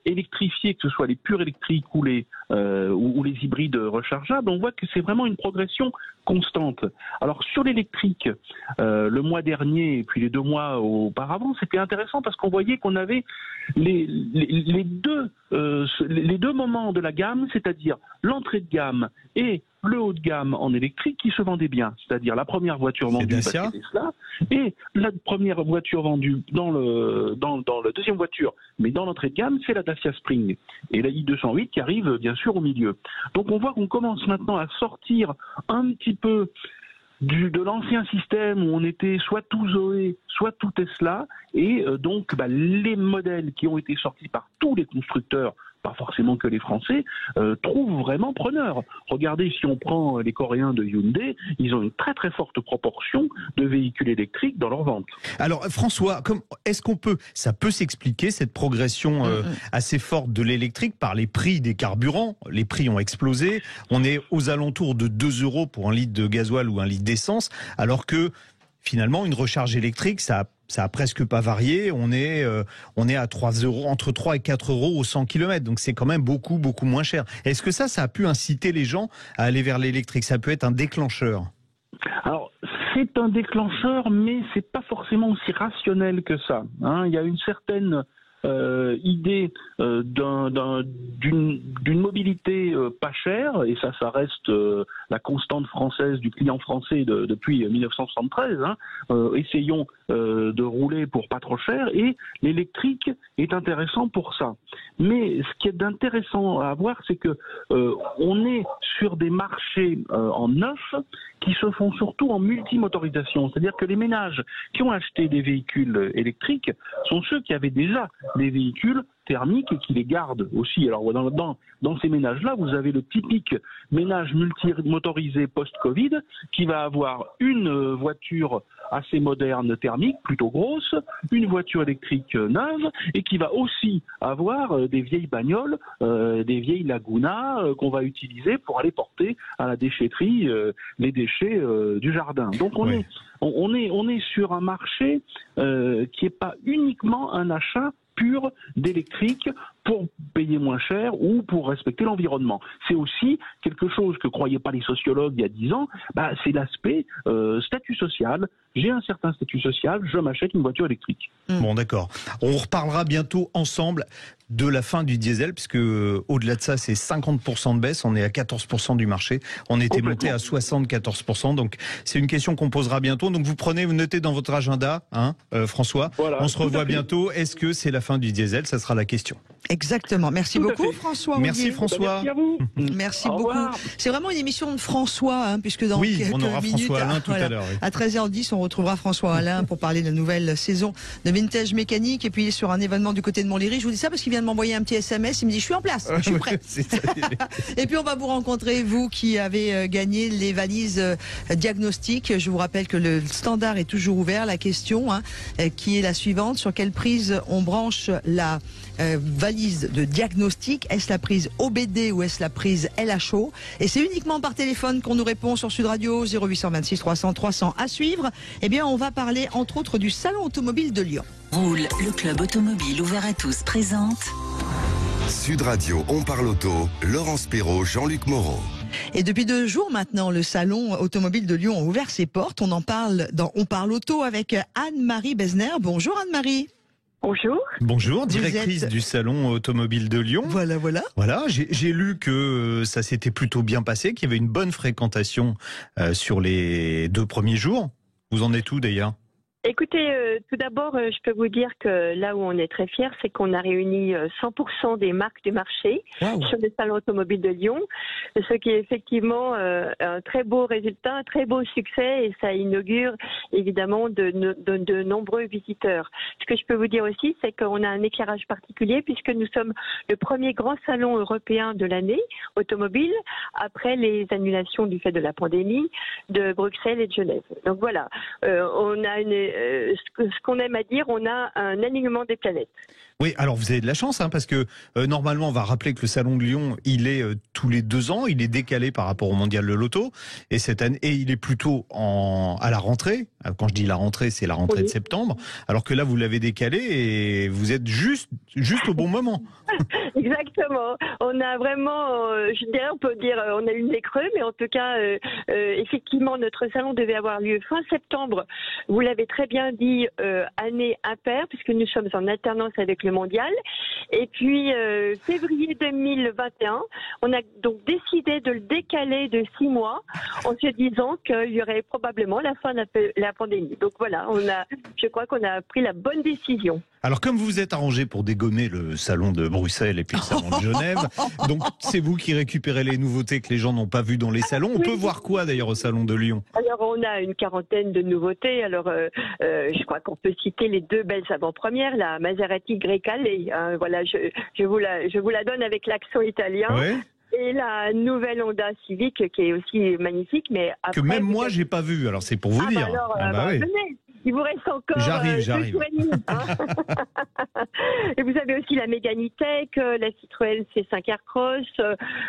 électrifiés, que ce soit les purs électriques ou les hybrides rechargeables, on voit que c'est vraiment une progression constante. Alors sur l'électrique, le mois dernier et puis les 2 mois auparavant, c'était intéressant parce qu'on voyait qu'on avait les deux moments de la gamme, c'est-à-dire l'entrée de gamme et le haut de gamme en électrique qui se vendait bien, c'est-à-dire la première voiture vendue par Tesla et la première voiture vendue dans la deuxième voiture, mais dans l'entrée de gamme, c'est la Dacia Spring et la i208 qui arrive bien sûr au milieu. Donc on voit qu'on commence maintenant à sortir un petit peu de l'ancien système où on était soit tout Zoé, soit tout Tesla, et donc les modèles qui ont été sortis par tous les constructeurs, pas forcément que les Français, trouvent vraiment preneur. Regardez, si on prend les Coréens de Hyundai, ils ont une très très forte proportion de véhicules électriques dans leur vente. Alors François, est-ce ça peut s'expliquer cette progression assez forte de l'électrique par les prix des carburants? Les prix ont explosé, on est aux alentours de 2 € pour un litre de gasoil ou un litre d'essence, alors que finalement une recharge électrique, ça a presque pas varié. On est à 3 €, entre 3 et 4 € au 100 km. Donc c'est quand même beaucoup moins cher. Est-ce que ça a pu inciter les gens à aller vers l'électrique? Ça peut être un déclencheur. Alors c'est un déclencheur, mais c'est pas forcément aussi rationnel que ça. Il y a une certaine idée d'une mobilité pas chère, et ça reste la constante française du client français depuis 1973. Essayons de rouler pour pas trop cher, et l'électrique est intéressant pour ça. Mais ce qui est intéressant à voir, c'est que on est sur des marchés en neuf qui se font surtout en multimotorisation. C'est-à-dire que les ménages qui ont acheté des véhicules électriques sont ceux qui avaient déjà des véhicules thermiques et qui les gardent aussi. Alors dans ces ménages-là, vous avez le typique ménage multimotorisé post-Covid qui va avoir une voiture assez moderne thermique, plutôt grosse, une voiture électrique neuve, et qui va aussi avoir des vieilles bagnoles, des vieilles Laguna qu'on va utiliser pour aller porter à la déchetterie les déchets du jardin. Donc on est sur un marché qui n'est pas uniquement un achat pur d'électrique pour payer moins cher ou pour respecter l'environnement. C'est aussi quelque chose que croyaient pas les sociologues il y a 10 ans, c'est l'aspect statut social. J'ai un certain statut social, je m'achète une voiture électrique. Bon, d'accord. On reparlera bientôt ensemble de la fin du diesel, puisque au-delà de ça, c'est 50% de baisse. On est à 14% du marché. On était monté à 74%. Donc, c'est une question qu'on posera bientôt. Donc, vous notez dans votre agenda, François. Voilà, on se revoit bientôt. Est-ce que c'est la fin du diesel? Ça sera la question. Exactement. Merci beaucoup, François. Merci, François. Merci à vous. Merci beaucoup. C'est vraiment une émission de François, puisque dans quelques on aura minutes, François Alain tout à l'heure. Oui. À 13h10, on retrouvera François Alain pour parler de la nouvelle saison de Vintage Mécanique. Et puis, il est sur un événement du côté de Montlhéry. Je vous dis ça parce qu'il vient de m'envoyer un petit SMS. Il me dit, je suis en place, je suis prêt. Et puis, on va vous rencontrer, vous qui avez gagné les valises diagnostiques. Je vous rappelle que le standard est toujours ouvert. La question, qui est la suivante: sur quelle prise on branche la valise de diagnostic? Est-ce la prise OBD ou est-ce la prise LHO? Et c'est uniquement par téléphone qu'on nous répond sur Sud Radio 0826 300 300 à suivre. Eh bien, on va parler entre autres du Salon automobile de Lyon. Roule, le club automobile ouvert à tous présente Sud Radio, on parle auto, Laurence Perrault, Jean-Luc Moreau. Et depuis 2 jours maintenant, le Salon automobile de Lyon a ouvert ses portes. On en parle dans On parle auto avec Anne-Marie Besner. Bonjour Anne-Marie. Bonjour. Bonjour, directrice du Salon automobile de Lyon. Voilà. Voilà, j'ai lu que ça s'était plutôt bien passé, qu'il y avait une bonne fréquentation sur les 2 premiers jours. Vous en êtes où d'ailleurs ? Écoutez, tout d'abord, je peux vous dire que là où on est très fiers, c'est qu'on a réuni 100% des marques du marché sur le Salon automobile de Lyon, ce qui est effectivement un très beau résultat, un très beau succès, et ça inaugure évidemment de nombreux visiteurs. Ce que je peux vous dire aussi, c'est qu'on a un éclairage particulier puisque nous sommes le premier grand salon européen de l'année automobile, après les annulations du fait de la pandémie de Bruxelles et de Genève. Donc voilà, on a ce qu'on aime à dire, on a un alignement des planètes. Oui, alors vous avez de la chance, parce que normalement, on va rappeler que le Salon de Lyon, il est tous les 2 ans, il est décalé par rapport au Mondial de l'Auto, et cette année, et il est plutôt à la rentrée. Quand je dis la rentrée, c'est la rentrée de septembre, alors que là, vous l'avez décalé et vous êtes juste au bon moment. Exactement. On a vraiment, je dirais, on peut dire, on a eu des creux, mais en tout cas, effectivement, notre salon devait avoir lieu fin septembre. Vous l'avez très bien dit, année impaire, puisque nous sommes en alternance avec le mondial. Et puis, février 2021, on a donc décidé de le décaler de 6 mois, en se disant qu'il y aurait probablement la fin de la pandémie. Donc voilà, je crois qu'on a pris la bonne décision. Alors, comme vous vous êtes arrangé pour dégommer le salon de Bruxelles et puis le salon de Genève, donc c'est vous qui récupérez les nouveautés que les gens n'ont pas vues dans les salons. On peut voir quoi d'ailleurs au salon de Lyon? Alors, on a une quarantaine de nouveautés. Alors, je crois qu'on peut citer les 2 belles avant-premières, la Maserati Grecale. Voilà, je vous la donne avec l'accent italien. Ouais. Et la nouvelle Honda Civic qui est aussi magnifique, mais après, que même moi j'ai pas vu. Alors c'est pour vous dire. Oui. Il vous reste encore. J'arrive. Et vous avez aussi la Mégane E-Tech, la Citroën C5 Aircross.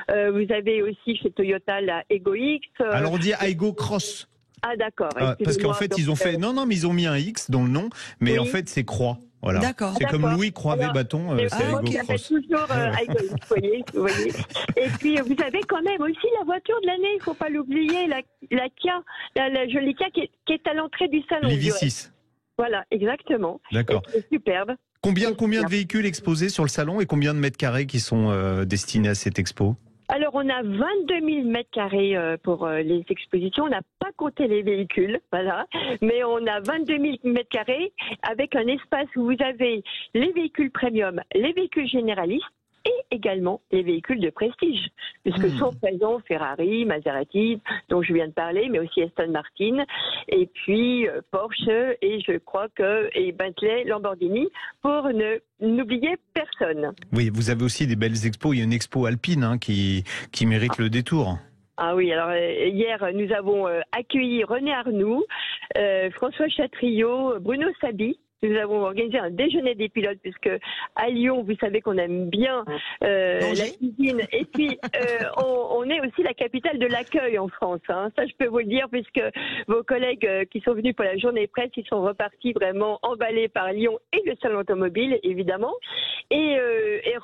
Vous avez aussi chez Toyota la Aygo X. Alors on dit Aygo Cross. Ah d'accord. Parce qu'en fait ils ont fait mais ils ont mis un X dans le nom, mais en fait c'est croix. Voilà. C'est comme Louis Croivet Bâton, c'est Aygo Cross. Toujours Aygo X, vous voyez. Et puis vous avez quand même aussi la voiture de l'année, il ne faut pas l'oublier, la Kia, la jolie Kia qui est à l'entrée du salon. l'EV6. Voilà, exactement. D'accord. C'est superbe. Combien de véhicules exposés sur le salon et combien de mètres carrés qui sont destinés à cette expo? Alors, on a 22 000 mètres carrés pour les expositions. On n'a pas compté les véhicules, voilà. Mais on a 22 000 mètres carrés avec un espace où vous avez les véhicules premium, les véhicules généralistes et également les véhicules de prestige, puisque sont présents Ferrari, Maserati, dont je viens de parler, mais aussi Aston Martin, et puis Porsche, et je crois et Bentley, Lamborghini, pour n'oublier personne. Oui, vous avez aussi des belles expos. Il y a une expo alpine qui mérite le détour. Ah oui, alors hier, nous avons accueilli René Arnoux, François Chatriot, Bruno Sabi. Nous avons organisé un déjeuner des pilotes, puisque à Lyon, vous savez qu'on aime bien la cuisine. Et puis, on est aussi la capitale de l'accueil en France. Ça, je peux vous le dire, puisque vos collègues qui sont venus pour la journée presse, ils sont repartis vraiment emballés par Lyon et le salon automobile, évidemment. Et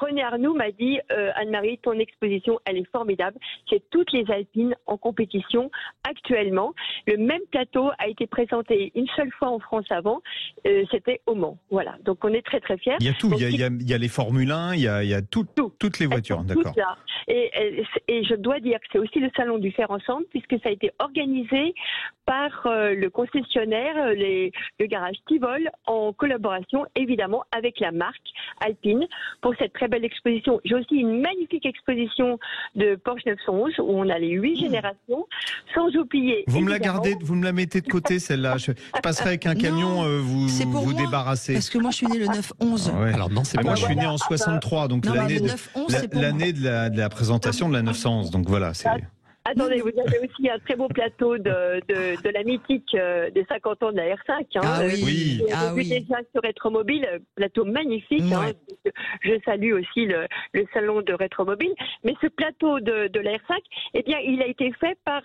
René Arnoux m'a dit, Anne-Marie, ton exposition, elle est formidable. C'est toutes les alpines en compétition actuellement. Le même plateau a été présenté une seule fois en France avant, c'était au Mans. Voilà, donc on est très très fiers. Il y a tout, donc, il y a les Formule 1, il y a toutes les voitures, d'accord. Et je dois dire que c'est aussi le salon du Faire Ensemble, puisque ça a été organisé par le concessionnaire, le garage Tivol, en collaboration évidemment avec la marque Alpine pour cette très belle exposition. J'ai aussi une magnifique exposition de Porsche 911 où on a les 8 générations, sans oublier. Vous me la gardez, vous me la mettez de côté celle-là. Je passerai avec un camion, vous débarrasser. Parce que moi je suis né le 9-11. Ouais. Alors non, c'est moi je suis né en 63, donc l'année de la présentation de la 911. Donc voilà, c'est. Attendez, vous avez aussi un très beau plateau de la mythique des 50 ans de la R5. Hein. Ah oui, oui. Déjà sur Rétromobile, plateau magnifique. Ouais. Hein. Je salue aussi le salon de Rétromobile. Mais ce plateau de la R5, eh bien, il a été fait par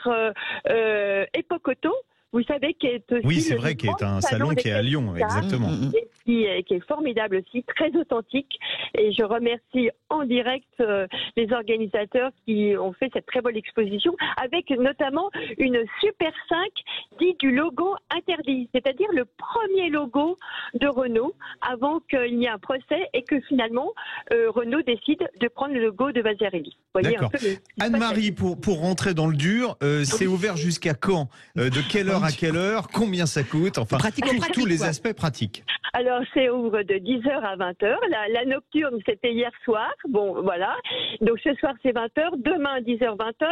Epoch Auto. Vous savez qui est aussi oui, c'est vrai, qui est un salon qui est à Lyon, exactement. Et qui est formidable aussi, très authentique. Et je remercie en direct les organisateurs qui ont fait cette très belle exposition, avec notamment une Super 5 dit du logo interdit, c'est-à-dire le premier logo de Renault, avant qu'il n'y ait un procès et que finalement Renault décide de prendre le logo de Vasarely. D'accord. Anne-Marie, pour rentrer dans le dur, c'est ouvert jusqu'à quand? De quelle heure à quelle heure? Combien ça coûte? Enfin, tous les aspects pratiques. Alors, c'est ouvre de 10h à 20h. La nocturne, c'était hier soir. Bon, voilà. Donc, ce soir, c'est 20h. Demain, 10h, 20h.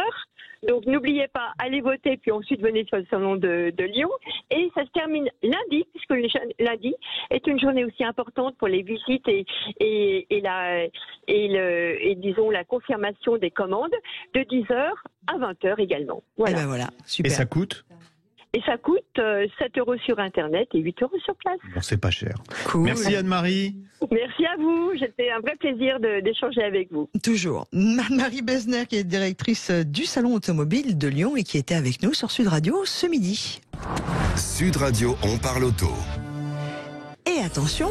Donc, n'oubliez pas, allez voter, puis ensuite, venez sur le salon de Lyon. Et ça se termine lundi, puisque lundi est une journée aussi importante pour les visites et disons, la confirmation des commandes, de 10h à 20h également. Voilà. Et ben voilà, super. Et ça coûte? Et ça coûte 7 € sur Internet et 8 € sur place. Bon, c'est pas cher. Cool. Merci Anne-Marie. Merci à vous. C'était un vrai plaisir d'échanger avec vous. Toujours. Marie Besner, qui est directrice du Salon Automobile de Lyon et qui était avec nous sur Sud Radio ce midi. Sud Radio, on parle auto. Et attention,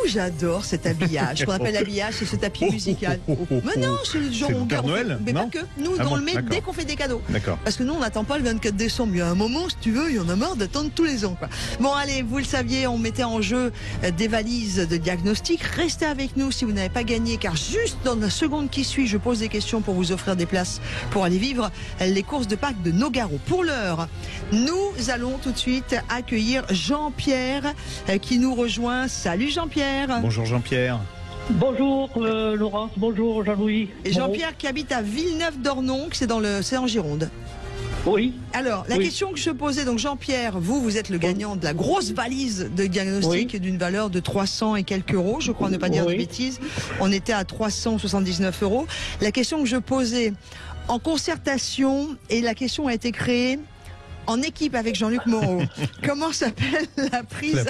j'adore cet habillage. Ce qu'on appelle l'habillage, c'est ce tapis musical. Mais non, c'est le genre on Père Noël, mais non pas que. Nous, on le met dès qu'on fait des cadeaux. D'accord. Parce que nous, on n'attend pas le 24 décembre. Il y a un moment, si tu veux, il y en a marre d'attendre tous les ans, quoi. Bon, allez, vous le saviez, on mettait en jeu des valises de diagnostic. Restez avec nous si vous n'avez pas gagné, car juste dans la seconde qui suit, je pose des questions pour vous offrir des places pour aller vivre les courses de Pâques de Nogaro. Pour l'heure, nous allons tout de suite accueillir Jean-Pierre qui nous rejoint. Salut Jean-Pierre. Bonjour Jean-Pierre. Bonjour Laurence, bonjour Jean-Louis. Et Jean-Pierre qui habite à Villeneuve-d'Ornon, c'est en Gironde. Oui. Alors, la question que je posais, donc Jean-Pierre, vous êtes le gagnant de la grosse valise de diagnostic d'une valeur de 300 et quelques euros, je crois ne pas dire de bêtises. On était à 379 €. La question que je posais en concertation, et la question a été créée en équipe avec Jean-Luc Moreau. Comment s'appelle la prise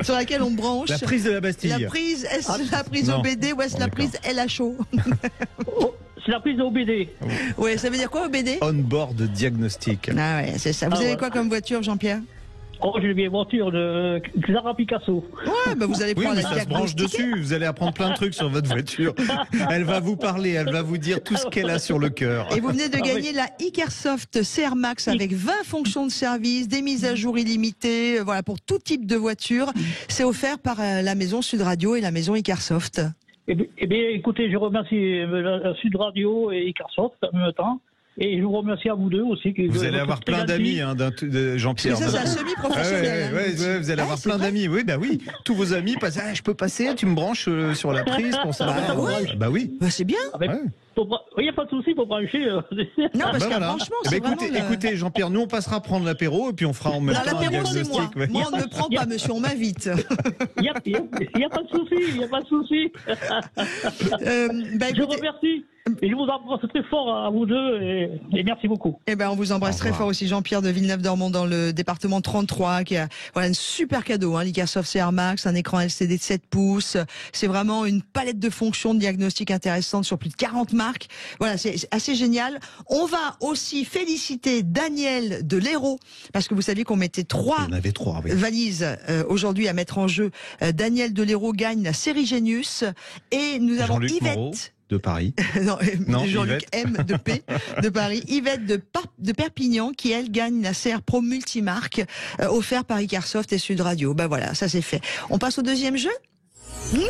sur laquelle on branche? La prise de la Bastille. La prise, est-ce la prise OBD ou est-ce la prise LHO? C'est la prise OBD. Oui, ça veut dire quoi OBD? On-board diagnostic. Ah ouais, c'est ça. Vous avez quoi comme voiture, Jean-Pierre? Oh, j'ai une voiture de Clara Picasso. Ouais, bah vous allez prendre la ça se branche dessus. Vous allez apprendre plein de trucs sur votre voiture. Elle va vous parler, elle va vous dire tout ce qu'elle a sur le cœur. Et vous venez de gagner la Icarsoft CR Max avec 20 fonctions de service, des mises à jour illimitées, voilà, pour tout type de voiture. C'est offert par la maison Sud Radio et la maison Icarsoft. Eh bien, écoutez, je remercie la Sud Radio et Icarsoft en même temps. Et je vous remercie à vous deux aussi. Vous allez avoir plein d'amis, Jean-Pierre. Ça, c'est un semi-professionnel. Vous allez avoir plein d'amis. Oui, bah oui. Tous vos amis passent. Je peux passer. Tu me branches sur la prise pour ça. Bah oui. Bah c'est bien. Il n'y a pas de souci pour brancher. Non, parce que franchement, c'est écoutez, Jean-Pierre, nous on passera prendre l'apéro et puis on fera en même temps un diagnostic. Moi, on ne me prend pas, monsieur, on m'invite. Il n'y a pas de souci, il n'y a pas de souci. Je remercie. Et je vous embrasse très fort à vous deux et merci beaucoup. Eh ben, on vous embrasse très fort aussi, Jean-Pierre de Villeneuve-d'Ornon dans le département 33 qui a un super cadeau, l'Icarsoft CR Max, un écran LCD de 7 pouces. C'est vraiment une palette de fonctions de diagnostic intéressantes sur plus de 40 marques. marque. Voilà, c'est assez génial. On va aussi féliciter Daniel de l'Hérault, parce que vous savez qu'on mettait 3 valises aujourd'hui à mettre en jeu. Daniel de l'Hérault gagne la série Genius, et nous avons Yvette Moreau de Paris. non, Jean-Luc M de P de Paris. Yvette de Perpignan qui, elle, gagne la CR Pro Multimarque offert par Icarsoft et Sud Radio. Ben voilà, ça c'est fait. On passe au deuxième jeu ? Oui.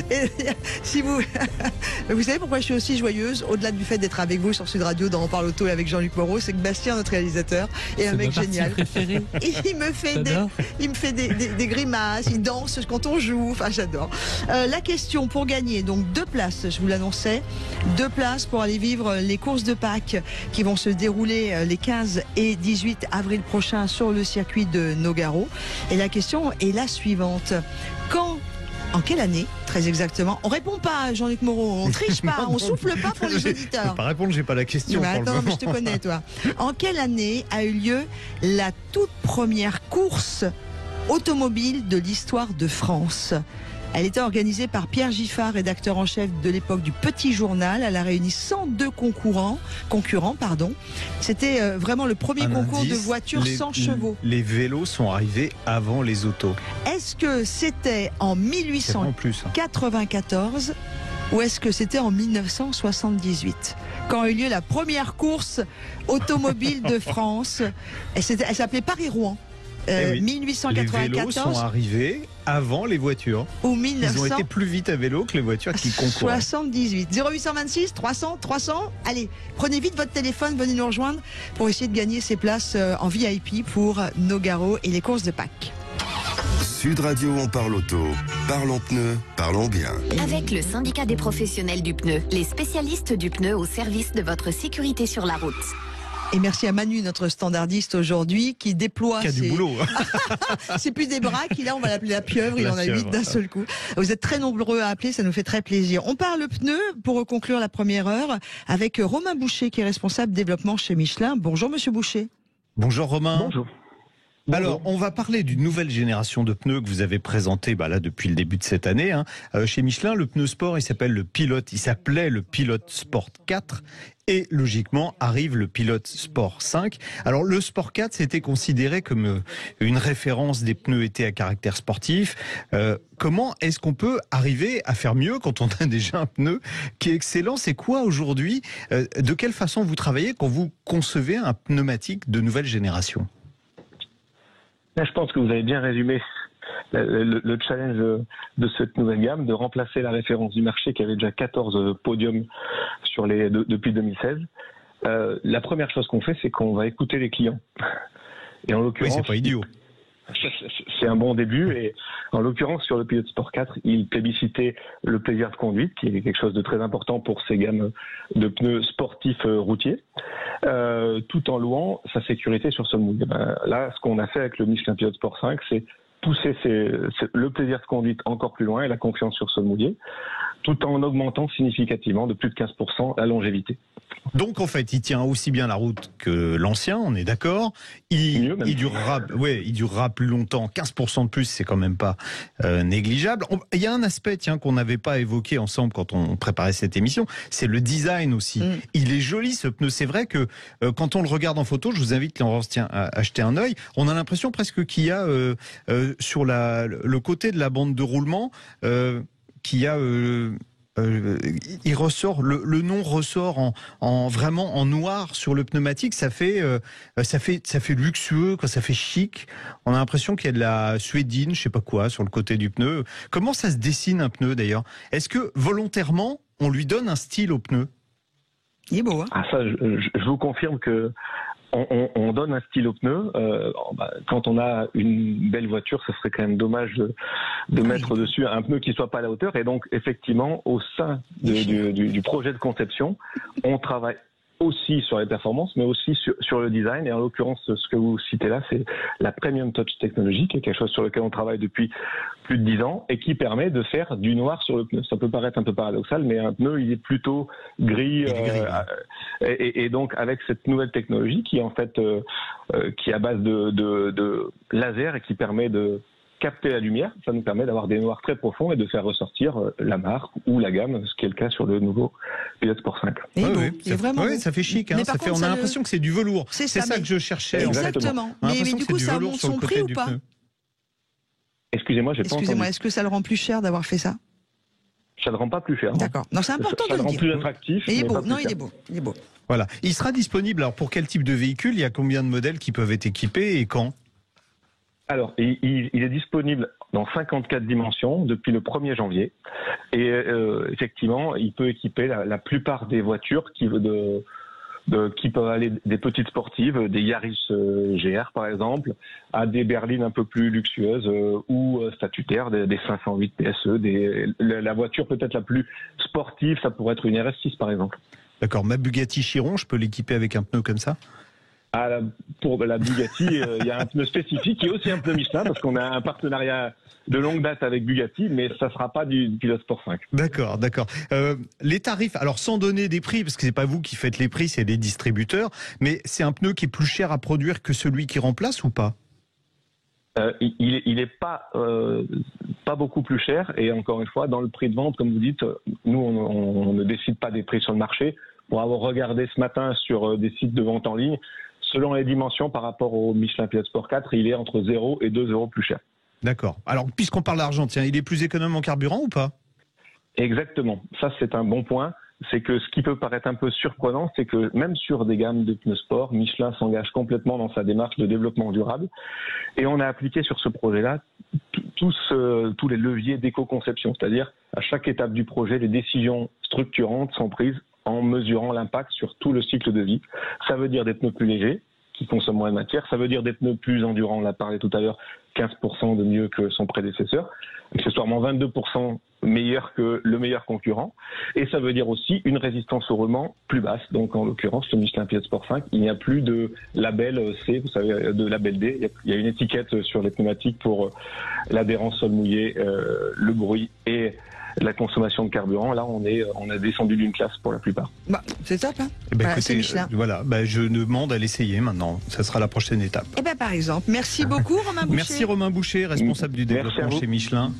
Et si vous savez pourquoi je suis aussi joyeuse, au-delà du fait d'être avec vous sur Sud Radio dans On parle auto et avec Jean-Luc Moreau, c'est que Bastien, notre réalisateur, est un mec génial. Il me fait des grimaces, il danse quand on joue, enfin j'adore. La question pour gagner, donc 2 places, je vous l'annonçais, 2 places pour aller vivre les courses de Pâques qui vont se dérouler les 15 et 18 avril prochains sur le circuit de Nogaro. Et la question est la suivante. En quelle année, très exactement? On répond pas, Jean-Luc Moreau, on triche pas, on souffle pas pour les auditeurs. Je peux pas répondre, j'ai pas la question. Mais attends, mais je te connais, toi. En quelle année a eu lieu la toute première course automobile de l'histoire de France? Elle était organisée par Pierre Giffard, rédacteur en chef de l'époque du Petit Journal. Elle a réuni 102 concurrents. C'était vraiment le premier concours de voitures sans chevaux. Les vélos sont arrivés avant les autos. Est-ce que c'était en 1894 ou est-ce que c'était en 1978 quand a eu lieu la première course automobile de France? Elle s'appelait Paris-Rouen. 1894. Les vélos sont arrivés avant les voitures. Ils ont été plus vite à vélo que les voitures qui concourent. 78. 0826 300 300. Allez, prenez vite votre téléphone, venez nous rejoindre pour essayer de gagner ces places en VIP pour Nogaro et les courses de Pâques. Sud Radio, on parle auto. Parlons pneus, parlons bien. Avec le syndicat des professionnels du pneu, les spécialistes du pneu au service de votre sécurité sur la route. Et merci à Manu, notre standardiste aujourd'hui, qui déploie du boulot. c'est plus des bras qu'il a, on va l'appeler la pieuvre, il en a 8 d'un seul coup. Vous êtes très nombreux à appeler, ça nous fait très plaisir. On parle pneus pour conclure la première heure avec Romain Boucher, qui est responsable développement chez Michelin. Bonjour Monsieur Boucher. Bonjour Romain. Bonjour. Alors, on va parler d'une nouvelle génération de pneus que vous avez présenté là depuis le début de cette année. Chez Michelin, le pneu sport, il s'appelait le Pilote Sport 4. Et logiquement, arrive le Pilote Sport 5. Alors, le Sport 4, c'était considéré comme une référence des pneus été à caractère sportif. Comment est-ce qu'on peut arriver à faire mieux quand on a déjà un pneu qui est excellent? C'est quoi aujourd'hui? De quelle façon vous travaillez quand vous concevez un pneumatique de nouvelle génération? Là, je pense que vous avez bien résumé le challenge de cette nouvelle gamme, de remplacer la référence du marché qui avait déjà 14 podiums depuis 2016. La première chose qu'on fait, c'est qu'on va écouter les clients. Et en l'occurrence, c'est pas idiot. C'est un bon début, et en l'occurrence sur le Pilote Sport 4, il plébiscitait le plaisir de conduite, qui est quelque chose de très important pour ces gammes de pneus sportifs routiers, tout en louant sa sécurité sur sol mouillé. Là, ce qu'on a fait avec le Michelin Pilote Sport 5, c'est pousser le plaisir de conduite encore plus loin et la confiance sur sol mouillé, tout en augmentant significativement de plus de 15% la longévité. Donc en fait, il tient aussi bien la route que l'ancien, on est d'accord. Il durera plus longtemps, 15% de plus, c'est quand même pas négligeable. Il y a un aspect qu'on n'avait pas évoqué ensemble quand on préparait cette émission, c'est le design aussi. Il est joli ce pneu, c'est vrai que quand on le regarde en photo, je vous invite à jeter un œil, on a l'impression presque qu'il y a sur le côté de la bande de roulement, qu'il y a... il ressort, le nom ressort vraiment en noir sur le pneumatique. Ça fait luxueux, ça fait chic. On a l'impression qu'il y a de la suédine, je sais pas quoi, sur le côté du pneu. Comment ça se dessine un pneu d'ailleurs? Est-ce que volontairement on lui donne un style au pneu? Il est beau, hein? Ça, je vous confirme que on donne un style au pneu. Quand on a une belle voiture, ça serait quand même dommage de mettre dessus un pneu qui soit pas à la hauteur. Et donc, effectivement, au sein du projet de conception, on travaille aussi sur les performances, mais aussi sur le design. Et en l'occurrence, ce que vous citez là, c'est la Premium Touch technologie, qui est quelque chose sur lequel on travaille depuis plus de 10 ans et qui permet de faire du noir sur le pneu. Ça peut paraître un peu paradoxal, mais un pneu, il est plutôt gris. Et donc, avec cette nouvelle technologie qui est en fait qui est à base de laser et qui permet de capter la lumière. Ça nous permet d'avoir des noirs très profonds et de faire ressortir la marque ou la gamme, ce qui est le cas sur le nouveau Pilot Sport 5. Ça fait chic. Hein, on a l'impression que c'est du velours. C'est ça que je cherchais. Exactement. Mais du coup, ça monte son prix ou pas? Excusez-moi, j'ai pas entendu. Est-ce que ça le rend plus cher d'avoir fait ça? Ça ne le rend pas plus cher. D'accord. Non, c'est important de le dire. Ça le rend plus attractif. Il est beau. Non, il est beau. Il est beau. Voilà. Il sera disponible. Alors, pour quel type de véhicule? Il y a combien de modèles qui peuvent être équipés et quand? Alors, il est disponible dans 54 dimensions depuis le 1er janvier. Et effectivement, il peut équiper la plupart des voitures qui peuvent aller des petites sportives, des Yaris GR par exemple, à des berlines un peu plus luxueuses ou statutaires, des 508 PSE. La voiture peut-être la plus sportive, ça pourrait être une RS6 par exemple. D'accord, ma Bugatti Chiron, je peux l'équiper avec un pneu comme ça? Pour la Bugatti, il y a un pneu spécifique et aussi un pneu Michelin parce qu'on a un partenariat de longue date avec Bugatti, mais ça ne sera pas du Pilot Sport 5. D'accord. Les tarifs, alors sans donner des prix, parce que c'est pas vous qui faites les prix, c'est des distributeurs, mais c'est un pneu qui est plus cher à produire que celui qui remplace ou pas? Il est pas beaucoup plus cher, et encore une fois, dans le prix de vente, comme vous dites, nous on ne décide pas des prix sur le marché. Pour avoir regardé ce matin sur des sites de vente en ligne, selon les dimensions par rapport au Michelin Pilot Sport 4, il est entre 0 et 2 euros plus cher. D'accord. Alors, puisqu'on parle d'argent, tiens, il est plus économe en carburant ou pas? Exactement. Ça, c'est un bon point. C'est que ce qui peut paraître un peu surprenant, c'est que même sur des gammes de pneus sport, Michelin s'engage complètement dans sa démarche de développement durable. Et on a appliqué sur ce projet-là tous les leviers d'éco-conception. C'est-à-dire, à chaque étape du projet, les décisions structurantes sont prises en mesurant l'impact sur tout le cycle de vie. Ça veut dire des pneus plus légers, qui consomment moins de matière. Ça veut dire des pneus plus endurants, on l'a parlé tout à l'heure, 15% de mieux que son prédécesseur, accessoirement 22% meilleur que le meilleur concurrent. Et ça veut dire aussi une résistance au roulement plus basse. Donc en l'occurrence, le Michelin Pilot Sport 5, il n'y a plus de label C, vous savez, de label D. Il y a une étiquette sur les pneumatiques pour l'adhérence sol mouillé, le bruit et la consommation de carburant. Là, on a descendu d'une classe pour la plupart. C'est top, hein? Écoutez, je demande à l'essayer maintenant. Ça sera la prochaine étape. Par exemple, merci beaucoup Romain Boucher. Merci Romain Boucher, responsable du développement chez Michelin.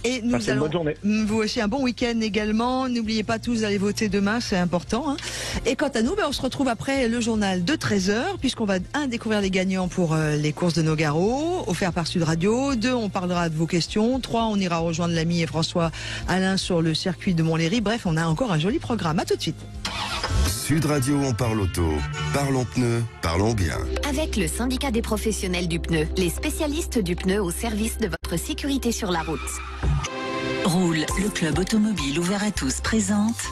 Et nous allons, bonne journée. Vous aussi un bon week-end également. N'oubliez pas tous d'aller voter demain, c'est important. Hein. Et quant à nous, on se retrouve après le journal de 13h, puisqu'on va découvrir les gagnants pour les courses de Nogaro, offerts par Sud Radio. 2, on parlera de vos questions. 3, on ira rejoindre l'ami et François Alain sur le circuit de Montlhéry. Bref, on a encore un joli programme. À tout de suite. Sud Radio, on parle auto. Parlons pneus, parlons bien. Avec le syndicat des professionnels du pneu, les spécialistes du pneu au service de votre sécurité sur la route. Roule, le club automobile ouvert à tous présente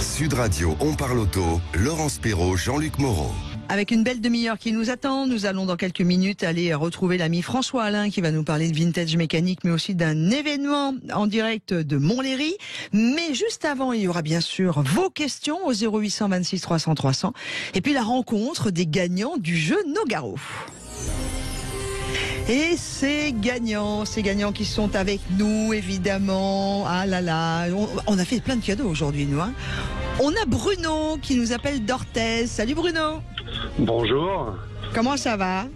Sud Radio, on parle auto. Laurence Perrault, Jean-Luc Moreau. Avec une belle demi-heure qui nous attend, nous allons dans quelques minutes aller retrouver l'ami François Alain qui va nous parler de vintage mécanique, mais aussi d'un événement en direct de Montlhéry. Mais juste avant, il y aura bien sûr vos questions au 0826 300 300 et puis la rencontre des gagnants du jeu Nogaro. Et ces gagnants qui sont avec nous, évidemment. Ah là là, on a fait plein de cadeaux aujourd'hui, nous. Hein. On a Bruno qui nous appelle d'Orthez. Salut Bruno. Bonjour. Comment ça va ?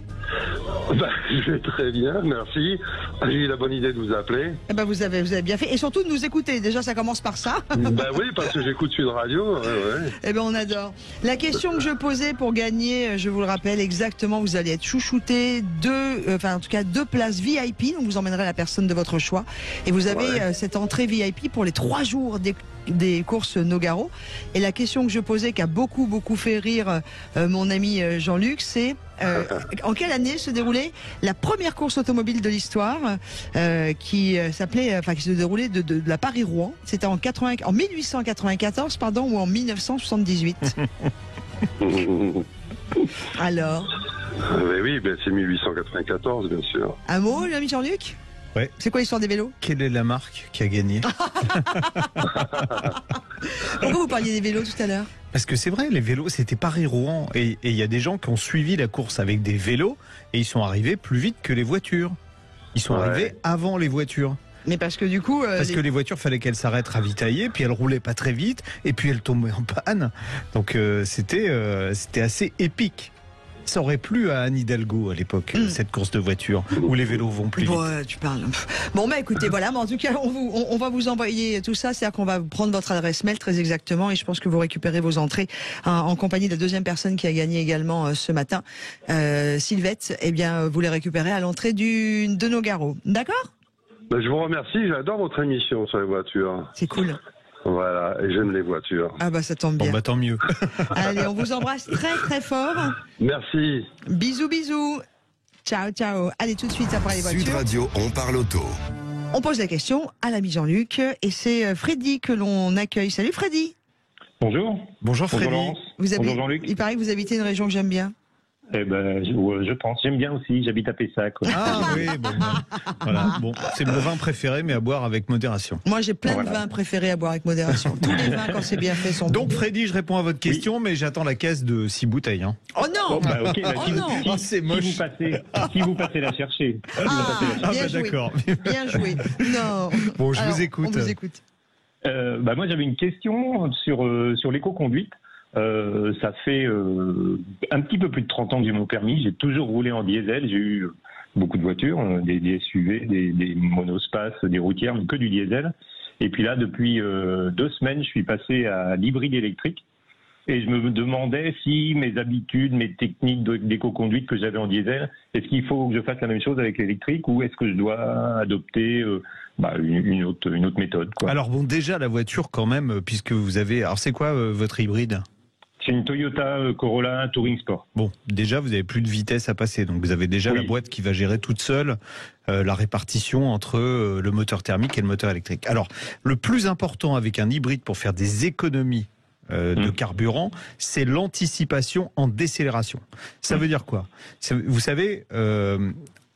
Je vais très bien, merci. J'ai eu la bonne idée de vous appeler. Vous avez bien fait. Et surtout de nous écouter. Déjà, ça commence par ça. Oui, parce que j'écoute Sud Radio. Ouais. On adore. La question que je posais pour gagner, je vous le rappelle exactement, vous allez être chouchouté deux places VIP. Donc vous emmènerez la personne de votre choix. Et vous avez cette entrée VIP pour les 3 jours des courses Nogaro. Et la question que je posais, qui a beaucoup fait rire mon ami Jean-Luc, c'est en quelle année se déroulait la première course automobile de l'histoire qui se déroulait de la Paris-Rouen. C'était en 1894 ou en 1978. Alors oui, c'est 1894 bien sûr. Un mot, l'ami Jean-Luc? Ouais. C'est quoi l'histoire des vélos? Quelle est la marque qui a gagné? Pourquoi vous parliez des vélos tout à l'heure? Parce que c'est vrai, les vélos, c'était Paris-Rouen. Et il y a des gens qui ont suivi la course avec des vélos et ils sont arrivés plus vite que les voitures. Ils sont arrivés avant les voitures. Mais parce que du coup... que les voitures, fallait qu'elles s'arrêtent ravitailler, puis elles roulaient pas très vite, et puis elles tombaient en panne. Donc c'était assez épique. Ça aurait plu à Anne Hidalgo à l'époque, cette course de voiture, où les vélos vont plus vite. Ouais, tu parles. Bon, bah écoutez, voilà, mais en tout cas, on va vous envoyer tout ça, c'est-à-dire qu'on va prendre votre adresse mail très exactement, et je pense que vous récupérez vos entrées en compagnie de la deuxième personne qui a gagné également ce matin, Sylvette, eh bien, vous les récupérez à l'entrée de Nogaro. D'accord ? Je vous remercie, j'adore votre émission sur les voitures. C'est cool. Voilà, et j'aime les voitures. Ah bah ça tombe bien. Bon bah tant mieux. Allez, on vous embrasse très très fort. Merci. Bisous, bisous. Ciao, ciao. Allez, tout de suite après les voitures. Sud Radio, on parle auto. On pose la question à l'ami Jean-Luc et c'est Freddy que l'on accueille. Salut Freddy. Bonjour. Bonjour Freddy. Bonjour Jean-Luc. Il paraît que vous habitez une région que j'aime bien. Eh ben, je pense. J'aime bien aussi. J'habite à Pessac. Ah oui, bon, voilà. Bon, c'est mon vin préféré, mais à boire avec modération. Moi, j'ai plein de vins préférés à boire avec modération. Tous les vins, quand c'est bien fait, sont Donc, bons. Freddy, je réponds à votre question, mais j'attends la caisse de 6 bouteilles. Hein. Oh non. Bah, okay, bah, non c'est moche. Si vous passez la chercher. Bien joué. D'accord. Bien joué. Non. Bon, Alors, vous écoute. On vous écoute. Moi, j'avais une question sur l'éco-conduite. Ça fait un petit peu plus de 30 ans que j'ai mon permis. J'ai toujours roulé en diesel. J'ai eu beaucoup de voitures, des SUV, des monospaces, des routières, mais que du diesel. Et puis là, depuis 2 semaines, je suis passé à l'hybride électrique. Et je me demandais si mes habitudes, mes techniques d'éco-conduite que j'avais en diesel, est-ce qu'il faut que je fasse la même chose avec l'électrique ou est-ce que je dois adopter une autre méthode, quoi. Alors bon, déjà la voiture quand même, puisque vous avez... Alors c'est quoi votre hybride ? C'est une Toyota Corolla Touring Sport. Bon, déjà vous avez plus de vitesse à passer, donc vous avez déjà la boîte qui va gérer toute seule la répartition entre le moteur thermique et le moteur électrique. Alors, le plus important avec un hybride pour faire des économies de carburant, c'est l'anticipation en décélération. Ça veut dire quoi ? Vous savez,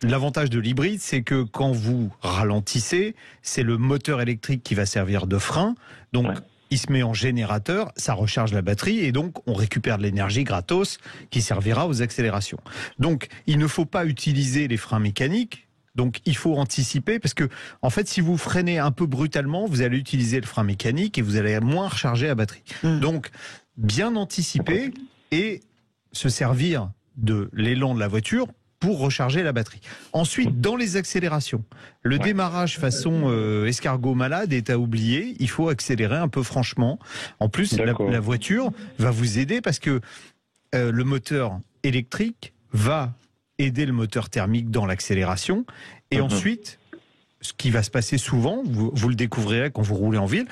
l'avantage de l'hybride, c'est que quand vous ralentissez, c'est le moteur électrique qui va servir de frein. Donc, il se met en générateur, ça recharge la batterie et donc on récupère de l'énergie gratos qui servira aux accélérations. Donc, il ne faut pas utiliser les freins mécaniques. Donc il faut anticiper parce que en fait si vous freinez un peu brutalement, vous allez utiliser le frein mécanique et vous allez moins recharger la batterie. Donc bien anticiper et se servir de l'élan de la voiture pour recharger la batterie. Ensuite, dans les accélérations, le démarrage façon escargot malade est à oublier. Il faut accélérer un peu franchement. En plus, la voiture va vous aider parce que le moteur électrique va aider le moteur thermique dans l'accélération. Et ensuite, ce qui va se passer souvent, vous le découvrirez quand vous roulez en ville,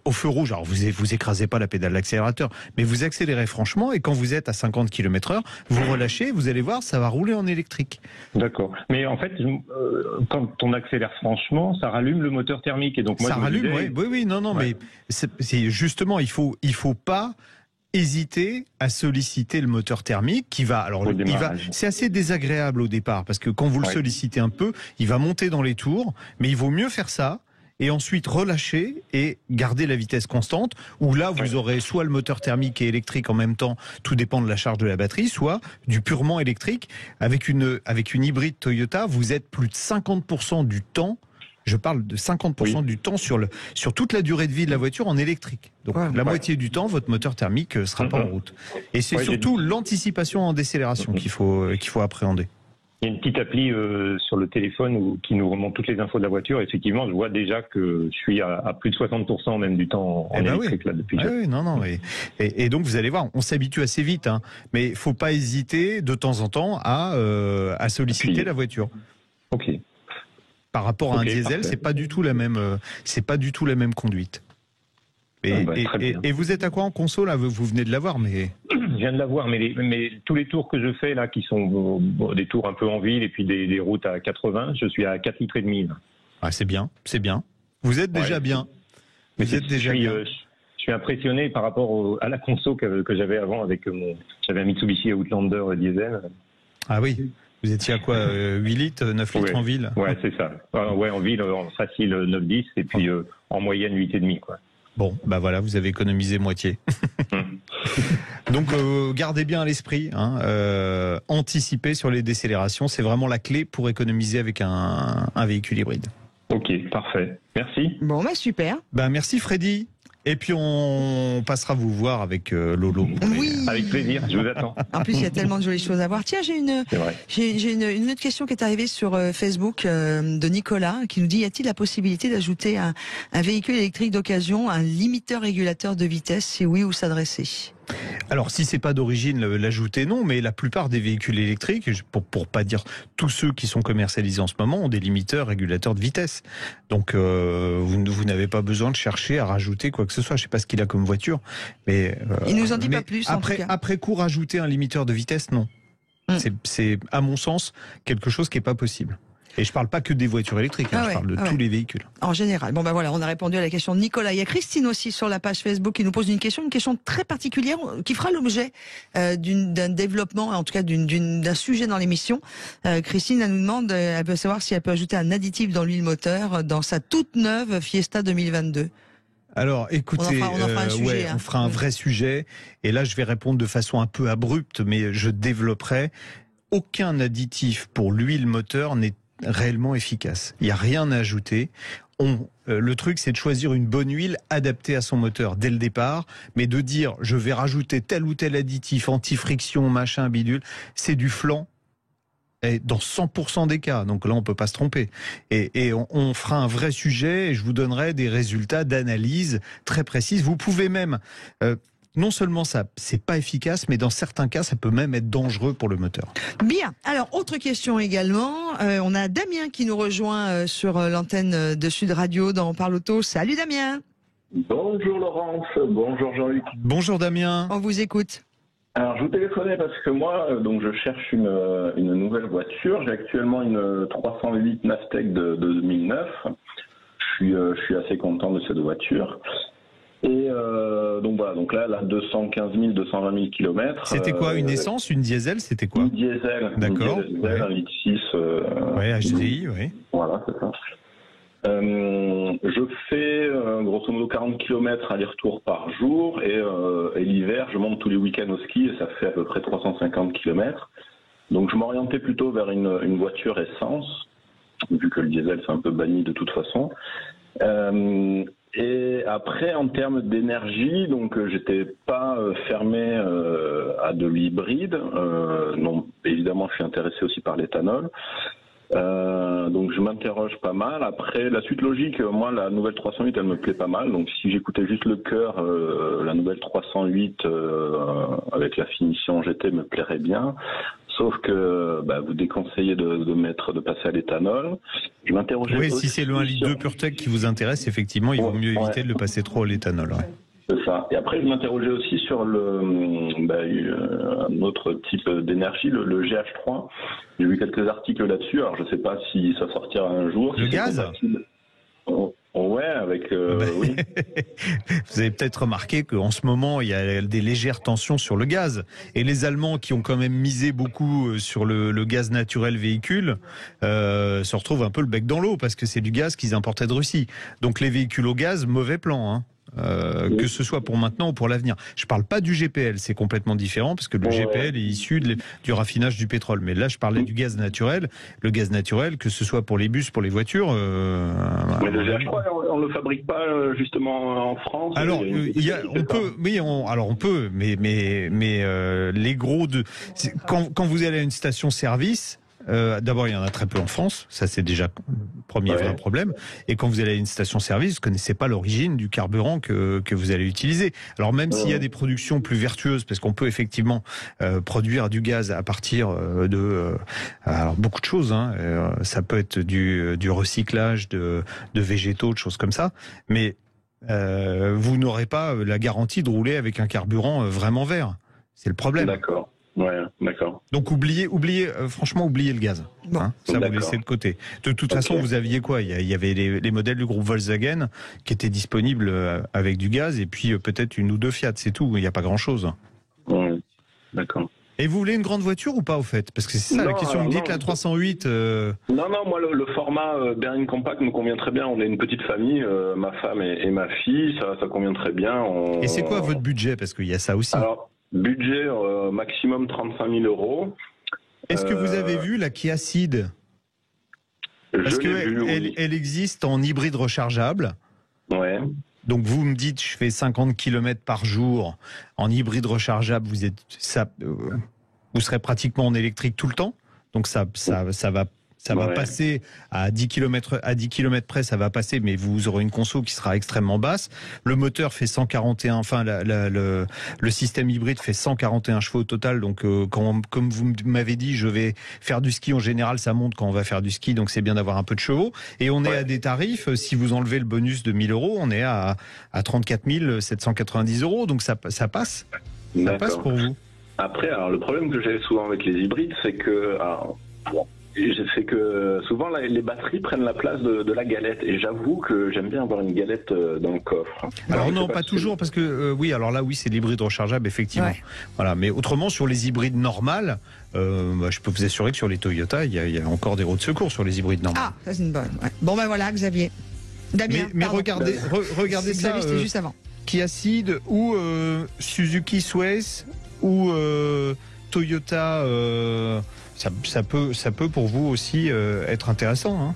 au feu rouge, alors vous écrasez pas la pédale d'accélérateur, mais vous accélérez franchement et quand vous êtes à 50 km/h, vous relâchez, vous allez voir, ça va rouler en électrique. D'accord. Mais en fait, quand on accélère franchement, ça rallume le moteur thermique. Et donc moi, ça rallume, oui, non, mais c'est justement, il faut pas hésiter à solliciter le moteur thermique qui va, c'est assez désagréable au départ parce que quand vous le sollicitez un peu, il va monter dans les tours, mais il vaut mieux faire ça et ensuite relâcher et garder la vitesse constante où là vous aurez soit le moteur thermique et électrique en même temps, tout dépend de la charge de la batterie, soit du purement électrique. Avec une hybride Toyota, vous êtes plus de 50% du temps. Je parle de 50% du temps sur toute la durée de vie de la voiture en électrique. Donc la moitié du temps, votre moteur thermique sera pas en route. Et c'est surtout l'anticipation en décélération qu'il faut appréhender. Il y a une petite appli sur le téléphone qui nous remonte toutes les infos de la voiture. Effectivement, je vois déjà que je suis à plus de 60% même du temps en électrique là depuis. Et donc vous allez voir, on s'habitue assez vite, hein, mais il faut pas hésiter de temps en temps à solliciter la voiture. Ok. Par rapport à un diesel, c'est pas du tout la même conduite. Et vous êtes à quoi en conso là ? Vous venez de l'avoir, mais je viens de l'avoir, mais tous les tours que je fais là, qui sont des tours un peu en ville et puis des routes à 80, je suis à 4,5 litres. Ah, c'est bien. Vous êtes déjà bien. Je suis impressionné par rapport à la conso que j'avais avant avec j'avais un Mitsubishi Outlander diesel. Ah oui. Vous étiez à quoi 8 litres, 9 litres en ville ? Ouais, c'est ça. En ville, facile 9-10 et puis en moyenne 8,5 quoi. Bon, bah voilà, vous avez économisé moitié. Donc gardez bien à l'esprit, anticiper sur les décélérations, c'est vraiment la clé pour économiser avec un véhicule hybride. Ok, parfait. Merci. Bon, super. Merci Freddy. Et puis on passera vous voir avec Lolo. Oui. Avec plaisir, je vous attends. En plus, il y a tellement de jolies choses à voir. Tiens, j'ai une autre question qui est arrivée sur Facebook de Nicolas qui nous dit: y a-t-il la possibilité d'ajouter un véhicule électrique d'occasion, un limiteur régulateur de vitesse? Si oui, où s'adresser? Alors, si c'est pas d'origine, l'ajouter, non, mais la plupart des véhicules électriques, pour pas dire tous ceux qui sont commercialisés en ce moment, ont des limiteurs régulateurs de vitesse. Donc, vous n'avez pas besoin de chercher à rajouter quoi que ce soit. Je sais pas ce qu'il a comme voiture, mais il nous en dit pas plus. Après coup, rajouter un limiteur de vitesse, non. C'est à mon sens quelque chose qui est pas possible. Et je parle pas que des voitures électriques, je parle de tous les véhicules. En général. Bon ben voilà, on a répondu à la question de Nicolas. Il y a Christine aussi sur la page Facebook qui nous pose une question très particulière qui fera l'objet d'un développement, en tout cas d'un sujet dans l'émission. Christine, elle nous demande, elle veut savoir si elle peut ajouter un additif dans l'huile moteur dans sa toute neuve Fiesta 2022. Alors, écoutez, on fera un vrai sujet. Et là, je vais répondre de façon un peu abrupte, mais je développerai. Aucun additif pour l'huile moteur n'est réellement efficace. Il n'y a rien à ajouter. Le truc, c'est de choisir une bonne huile adaptée à son moteur dès le départ, mais de dire je vais rajouter tel ou tel additif, anti-friction, machin, bidule, c'est du flan. Et dans 100% des cas, donc là on peut pas se tromper. Et on fera un vrai sujet et je vous donnerai des résultats d'analyse très précises. Vous pouvez même non seulement ça, c'est pas efficace, mais dans certains cas, ça peut même être dangereux pour le moteur. Bien. Alors, autre question également. On a Damien qui nous rejoint sur l'antenne de Sud Radio dans On Parle Auto. Salut Damien. Bonjour Laurence, bonjour Jean-Luc. Bonjour Damien. On vous écoute. Alors, je vous téléphonais parce que moi, donc, je cherche une nouvelle voiture. J'ai actuellement une 308 Navtec de 2009. Je suis assez content de cette voiture. Et donc voilà, donc là, 215 000, 220 000 km. C'était quoi, une essence, une diesel, c'était quoi? Une diesel. D'accord. Une diesel, 1,6 litre. HDI, oui. Voilà, c'est ça. Je fais grosso modo 40 km aller-retour par jour et l'hiver, je monte tous les week-ends au ski et ça fait à peu près 350 km. Donc je m'orientais plutôt vers une voiture essence, vu que le diesel c'est un peu banni de toute façon. Et après, en termes d'énergie, donc j'étais pas fermé à de l'hybride. Non, évidemment, je suis intéressé aussi par l'éthanol. Donc je m'interroge pas mal. Après, la suite logique, moi, la nouvelle 308, elle me plaît pas mal. Donc si j'écoutais juste le cœur, la nouvelle 308 avec la finition GT me plairait bien. Sauf que vous déconseillez de passer à l'éthanol. Je m'interrogeais. Oui, si c'est le 1,2 litre PureTech qui vous intéresse, effectivement, il vaut mieux éviter de le passer trop à l'éthanol. Ouais. C'est ça. Et après, je m'interrogeais aussi sur un autre type d'énergie, le GH3. J'ai vu quelques articles là-dessus. Alors, je ne sais pas si ça sortira un jour. Le gaz ? Ouais, avec... oui. Vous avez peut-être remarqué qu'en ce moment, il y a des légères tensions sur le gaz. Et les Allemands, qui ont quand même misé beaucoup sur le gaz naturel véhicule, se retrouvent un peu le bec dans l'eau, parce que c'est du gaz qu'ils importaient de Russie. Donc les véhicules au gaz, mauvais plan, hein. Que ce soit pour maintenant ou pour l'avenir. Je parle pas du GPL, c'est complètement différent parce que le GPL est issu du raffinage du pétrole. Mais là, je parlais du gaz naturel. Le gaz naturel, que ce soit pour les bus, pour les voitures. Mais le GH3, on le fabrique pas justement en France. Alors, on peut, mais les gros quand vous allez à une station-service. D'abord, il y en a très peu en France, ça c'est déjà le premier vrai problème. Et quand vous allez à une station-service, vous ne connaissez pas l'origine du carburant que vous allez utiliser. Alors même s'il y a des productions plus vertueuses, parce qu'on peut effectivement produire du gaz à partir de alors beaucoup de choses, hein. Ça peut être du recyclage de végétaux, de choses comme ça, mais vous n'aurez pas la garantie de rouler avec un carburant vraiment vert. C'est le problème. D'accord. Ouais, d'accord. Donc franchement, oubliez le gaz. Hein, ça, vous laissez de côté. De toute façon, vous aviez quoi? Il y avait les modèles du groupe Volkswagen qui étaient disponibles avec du gaz et puis peut-être une ou deux Fiat, c'est tout. Il n'y a pas grand-chose. Ouais, d'accord. Et vous voulez une grande voiture ou pas, au fait? Parce que c'est ça la question. Vous me dites la 308... Non, moi, le format berline compact me convient très bien. On est une petite famille, ma femme et ma fille, ça convient très bien. Et c'est quoi votre budget? Parce qu'il y a ça aussi. Alors, budget maximum 35 000 €. Est-ce que vous avez vu la Kia Ceed? Parce qu'elle existe en hybride rechargeable. Ouais. Donc vous me dites, je fais 50 km par jour en hybride rechargeable, vous serez pratiquement en électrique tout le temps. Donc ça va passer à 10 km près, ça va passer, mais vous aurez une conso qui sera extrêmement basse. Le moteur fait 141, enfin le système hybride fait 141 chevaux au total. Donc comme vous m'avez dit, je vais faire du ski. En général, ça monte quand on va faire du ski, donc c'est bien d'avoir un peu de chevaux. Et on est à des tarifs, si vous enlevez le bonus de 1 000 €, on est à 34 790 €. Donc ça passe. Ça passe pour vous. Après, alors le problème que j'ai souvent avec les hybrides, c'est que souvent les batteries prennent la place de la galette, et j'avoue que j'aime bien avoir une galette dans le coffre. Alors non, pas toujours, parce que c'est l'hybride rechargeable, effectivement. Ouais. Voilà, mais autrement, sur les hybrides normales, je peux vous assurer que sur les Toyota, il y a encore des roues de secours sur les hybrides normales. Ah, ça c'est une bonne. Ouais. Bon ben voilà, Xavier. Damien, mais regardez ça. Xavier, c'était juste avant. Kia Ceed ou Suzuki Swiss ou Toyota. Ça peut pour vous aussi être intéressant. Hein.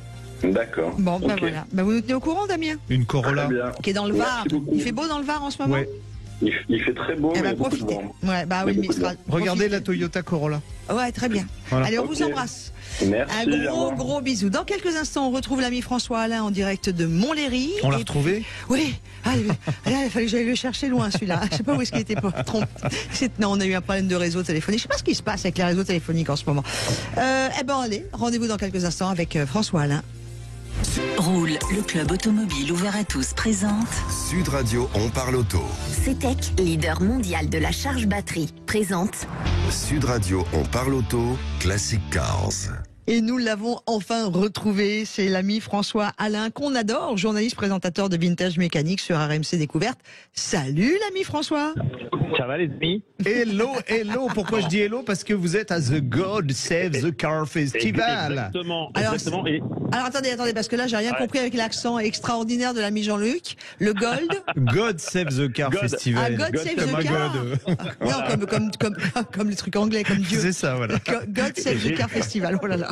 D'accord. Bon, ben voilà. Ben, vous nous tenez au courant, Damien? Une Corolla. Qui est dans le Var. Il fait beau dans le Var en ce moment? Ouais. Il fait très beau, mais profitez. Ouais, bah oui, regardez la Toyota Corolla. Ouais, très bien. Voilà. Allez, on vous embrasse. Merci. Un gros bisou. Dans quelques instants, on retrouve l'ami François Alain en direct de Montlhéry. On l'a retrouvé? Oui. Il fallait que j'aille le chercher loin, celui-là. Je sais pas où est-ce qu'il était trompé. Non, on a eu un problème de réseau téléphonique. Je sais pas ce qui se passe avec les réseaux téléphoniques en ce moment. Allez, rendez-vous dans quelques instants avec François Alain. Roule, le club automobile ouvert à tous, présente Sud Radio, on parle auto. CETEC, leader mondial de la charge batterie, présente Sud Radio, on parle auto, Classic Cars. Et nous l'avons enfin retrouvé, c'est l'ami François Alain, qu'on adore, journaliste présentateur de Vintage Mécanique sur RMC Découverte. Salut l'ami François. Ça va les amis? Hello. Pourquoi je dis hello? Parce que vous êtes à The God Save the Car Festival. Exactement. Alors attendez, parce que là j'ai rien compris avec l'accent extraordinaire de l'ami Jean-Luc. Le Gold. God Save the Car Festival. Ah, God Save the Car. Non, comme les trucs anglais, comme Dieu. C'est ça, voilà. God Save the Car Festival, oh là là.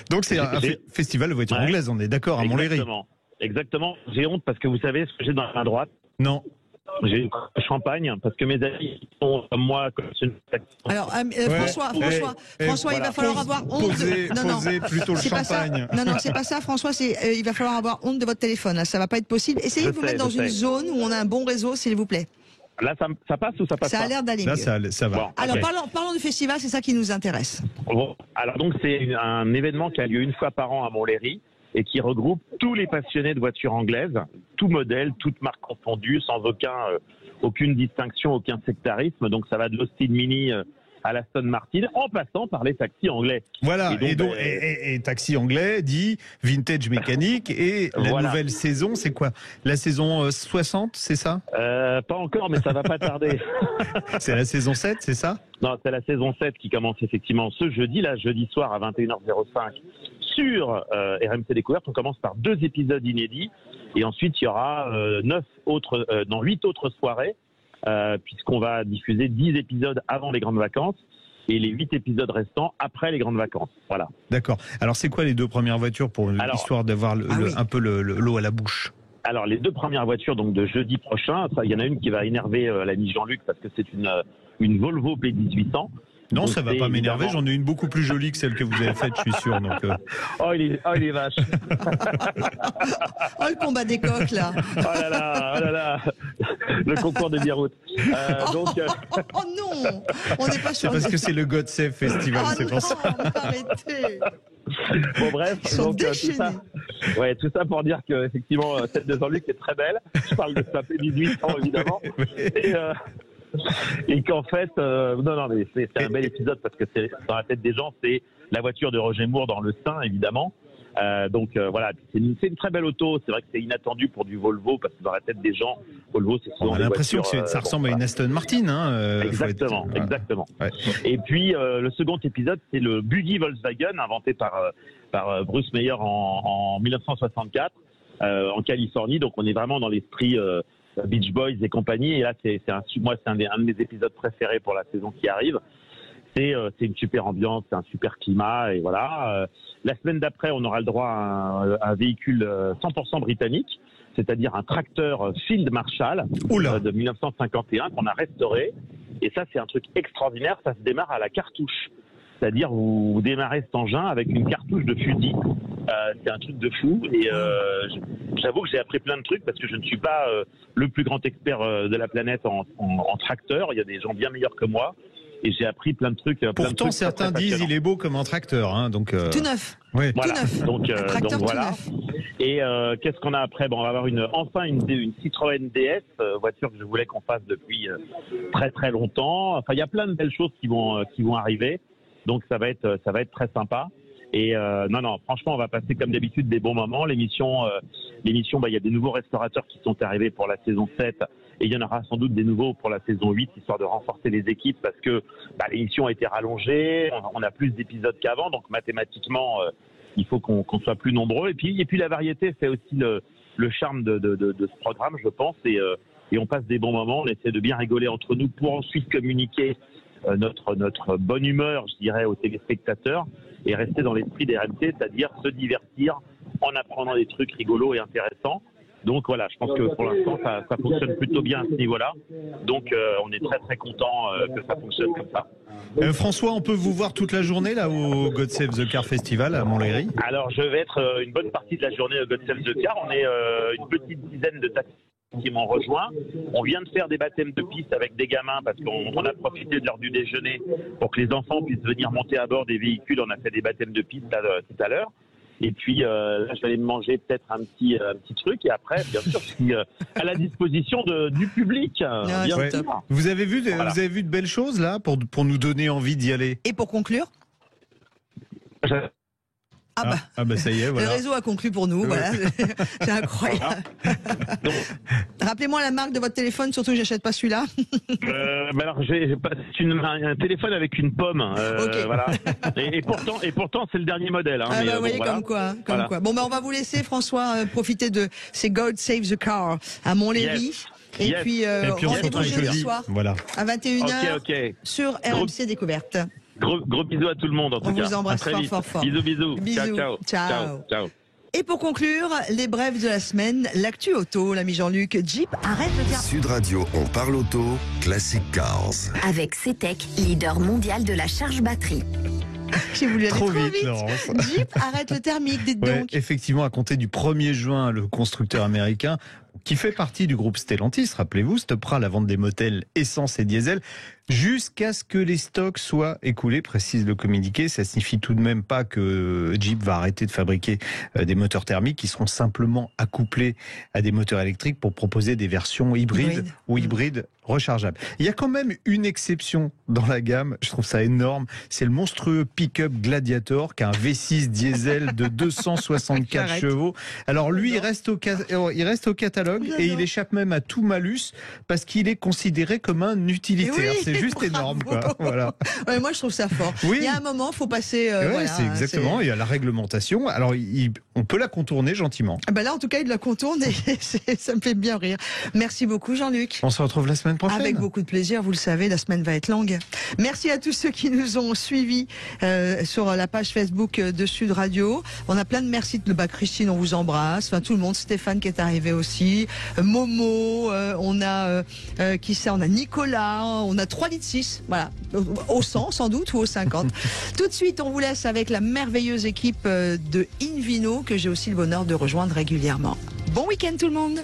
Donc c'est un festival de voitures anglaises, on est d'accord, à Montlhéry. Exactement. J'ai honte parce que vous savez ce que j'ai dans la main droite? Non. J'ai une champagne parce que mes amis sont comme moi. Alors François, il va falloir avoir honte. Posez plutôt le champagne. Non, c'est pas ça, François. Il va falloir avoir honte de votre téléphone. Là, ça va pas être possible. Essayez de vous mettre dans une zone où on a un bon réseau, s'il vous plaît. Là, ça passe ou ça passe pas? Ça a l'air d'aller mieux. Ça va. Bon, alors, parlons du festival, c'est ça qui nous intéresse. Bon, alors donc, c'est un événement qui a lieu une fois par an à Montlhéry et qui regroupe tous les passionnés de voitures anglaises, tout modèle, toutes marques confondues, sans aucune distinction, aucun sectarisme. Donc, ça va de l'Austin Mini à l'Aston Martin, en passant par les taxis anglais. Voilà, et taxi anglais dit Vintage Mécanique, et la nouvelle saison, c'est quoi? La saison 60, c'est ça? Pas encore, mais ça va pas tarder. C'est la saison 7, c'est ça? Non, c'est la saison 7 qui commence effectivement ce jeudi soir à 21h05 sur RMC Découverte. On commence par 2 épisodes inédits, et ensuite il y aura 8 autres soirées, puisqu'on va diffuser 10 épisodes avant les grandes vacances et les 8 épisodes restants après les grandes vacances. Voilà. D'accord. Alors c'est quoi les 2 premières voitures pour l'histoire d'avoir un peu l'eau à la bouche? Alors les 2 premières voitures donc de jeudi prochain, il y en a une qui va énerver l'ami Jean-Luc parce que c'est une Volvo P1800. Non, ça va pas m'énerver, j'en ai une beaucoup plus jolie que celle que vous avez faite, je suis sûr. Donc, Oh, il est vache. Oh, le combat des coqs, là. Oh là là. Le concours de Beyrouth. Oh non, on n'est pas sûr. C'est parce que c'est le God Save Festival, c'est pour ça. Arrêtez. Bon, bref, donc tout ça pour dire que effectivement celle de Jean-Luc est très belle. Je parle de sa P1800 évidemment. Et qu'en fait, mais c'est un bel épisode parce que c'est dans la tête des gens, c'est la voiture de Roger Moore dans le sein, évidemment. Voilà, c'est une très belle auto. C'est vrai que c'est inattendu pour du Volvo parce que dans la tête des gens, Volvo, c'est souvent. On a l'impression que ça ressemble à une Aston Martin. Exactement. Ouais. Et puis le second épisode, c'est le Buggy Volkswagen inventé par Bruce Meyer en 1964 en Californie. Donc on est vraiment dans l'esprit Beach Boys et compagnie, et là c'est un de mes épisodes préférés pour la saison qui arrive. C'est une super ambiance, c'est un super climat, et voilà. La semaine d'après, on aura le droit à un véhicule 100% britannique. c'est-à-dire un tracteur Field Marshall de 1951 qu'on a restauré. Et ça, c'est un truc extraordinaire. Ça se démarre à la cartouche. C'est-à-dire, vous démarrez cet engin avec une cartouche de fusil. C'est un truc de fou. Et j'avoue que j'ai appris plein de trucs parce que je ne suis pas le plus grand expert de la planète en tracteur. Il y a des gens bien meilleurs que moi. Et j'ai appris plein de trucs. Pourtant, certains disent il est beau comme un tracteur. Hein, donc, tout neuf. Oui. Voilà. Tout neuf. Donc voilà. Tout neuf. Et qu'est-ce qu'on a après? On va avoir enfin une Citroën DS, voiture que je voulais qu'on fasse depuis très très longtemps. Enfin, il y a plein de belles choses qui vont arriver. Donc ça va être très sympa. Et non, franchement, on va passer comme d'habitude des bons moments. L'émission, il y a des nouveaux restaurateurs qui sont arrivés pour la saison 7 et il y en aura sans doute des nouveaux pour la saison 8, histoire de renforcer les équipes parce que l'émission a été rallongée, on a plus d'épisodes qu'avant, donc mathématiquement, il faut qu'on soit plus nombreux. Et puis la variété fait aussi le charme de ce programme, je pense, et on passe des bons moments, on essaie de bien rigoler entre nous pour ensuite communiquer notre bonne humeur, je dirais, aux téléspectateurs et rester dans l'esprit des RMC, c'est-à-dire se divertir en apprenant des trucs rigolos et intéressants. Donc voilà, je pense que pour l'instant, ça fonctionne plutôt bien à ce niveau-là. Donc on est très très content que ça fonctionne comme ça. François, on peut vous voir toute la journée là au God Save the Car Festival à Montlhéry? Alors je vais être une bonne partie de la journée au God Save the Car. On est une petite dizaine de taxis qui m'ont rejoint. On vient de faire des baptêmes de piste avec des gamins parce qu'on a profité de l'heure du déjeuner pour que les enfants puissent venir monter à bord des véhicules. On a fait des baptêmes de piste tout à l'heure. Et puis là, je vais aller me manger peut-être un petit truc. Et après, bien sûr, je suis à la disposition du public. Ouais. Vous avez vu de belles choses là pour nous donner envie d'y aller? Et pour conclure? Ça y est, voilà. Le réseau a conclu pour nous, voilà. C'est incroyable. Rappelez-moi la marque de votre téléphone, surtout que j'achète pas celui-là. Alors c'est un téléphone avec une pomme, okay. Voilà. Et pourtant c'est le dernier modèle. Hein, vous voyez voilà. Comme quoi. Bon on va vous laisser François profiter de ces God Save the Car à Montlhéry. Et puis rendez-vous jeudi soir à 21h sur RMC Découverte. Gros bisous à tout le monde en tout cas. On vous embrasse fort. Bisous. Ciao. Et pour conclure, les brèves de la semaine, l'actu auto, l'ami Jean-Luc. Jeep arrête le terme. Sud Radio, on parle auto, Classic Cars. Avec CETEC, leader mondial de la charge batterie. J'ai voulu aller trop vite. Laurence. Jeep arrête le thermique, dites donc. Effectivement, à compter du 1er juin, le constructeur américain, qui fait partie du groupe Stellantis, rappelez-vous, stoppera la vente des modèles essence et diesel jusqu'à ce que les stocks soient écoulés, précise le communiqué. Ça signifie tout de même pas que Jeep va arrêter de fabriquer des moteurs thermiques qui seront simplement accouplés à des moteurs électriques pour proposer des versions hybrides ou hybrides rechargeables. Il y a quand même une exception dans la gamme, je trouve ça énorme, c'est le monstrueux pick-up Gladiator qui a un V6 diesel de 264 chevaux. Alors lui, il reste au catalogue et il échappe même à tout malus parce qu'il est considéré comme un utilitaire. C'est juste énorme, quoi. Voilà. Ouais, moi, je trouve ça fort. Oui. Il y a un moment, il faut passer. C'est exactement. Il y a la réglementation. Alors, on peut la contourner gentiment. Là, en tout cas, il la contourne et ça me fait bien rire. Merci beaucoup, Jean-Luc. On se retrouve la semaine prochaine. Avec beaucoup de plaisir. Vous le savez, la semaine va être longue. Merci à tous ceux qui nous ont suivis sur la page Facebook de Sud Radio. On a plein de merci de Christine, on vous embrasse. Enfin, tout le monde. Stéphane qui est arrivé aussi. Momo. On a on a Nicolas. On a 3,6 litres, voilà, au 100 sans doute ou au 50. Tout de suite, on vous laisse avec la merveilleuse équipe de Invino que j'ai aussi le bonheur de rejoindre régulièrement. Bon week-end tout le monde.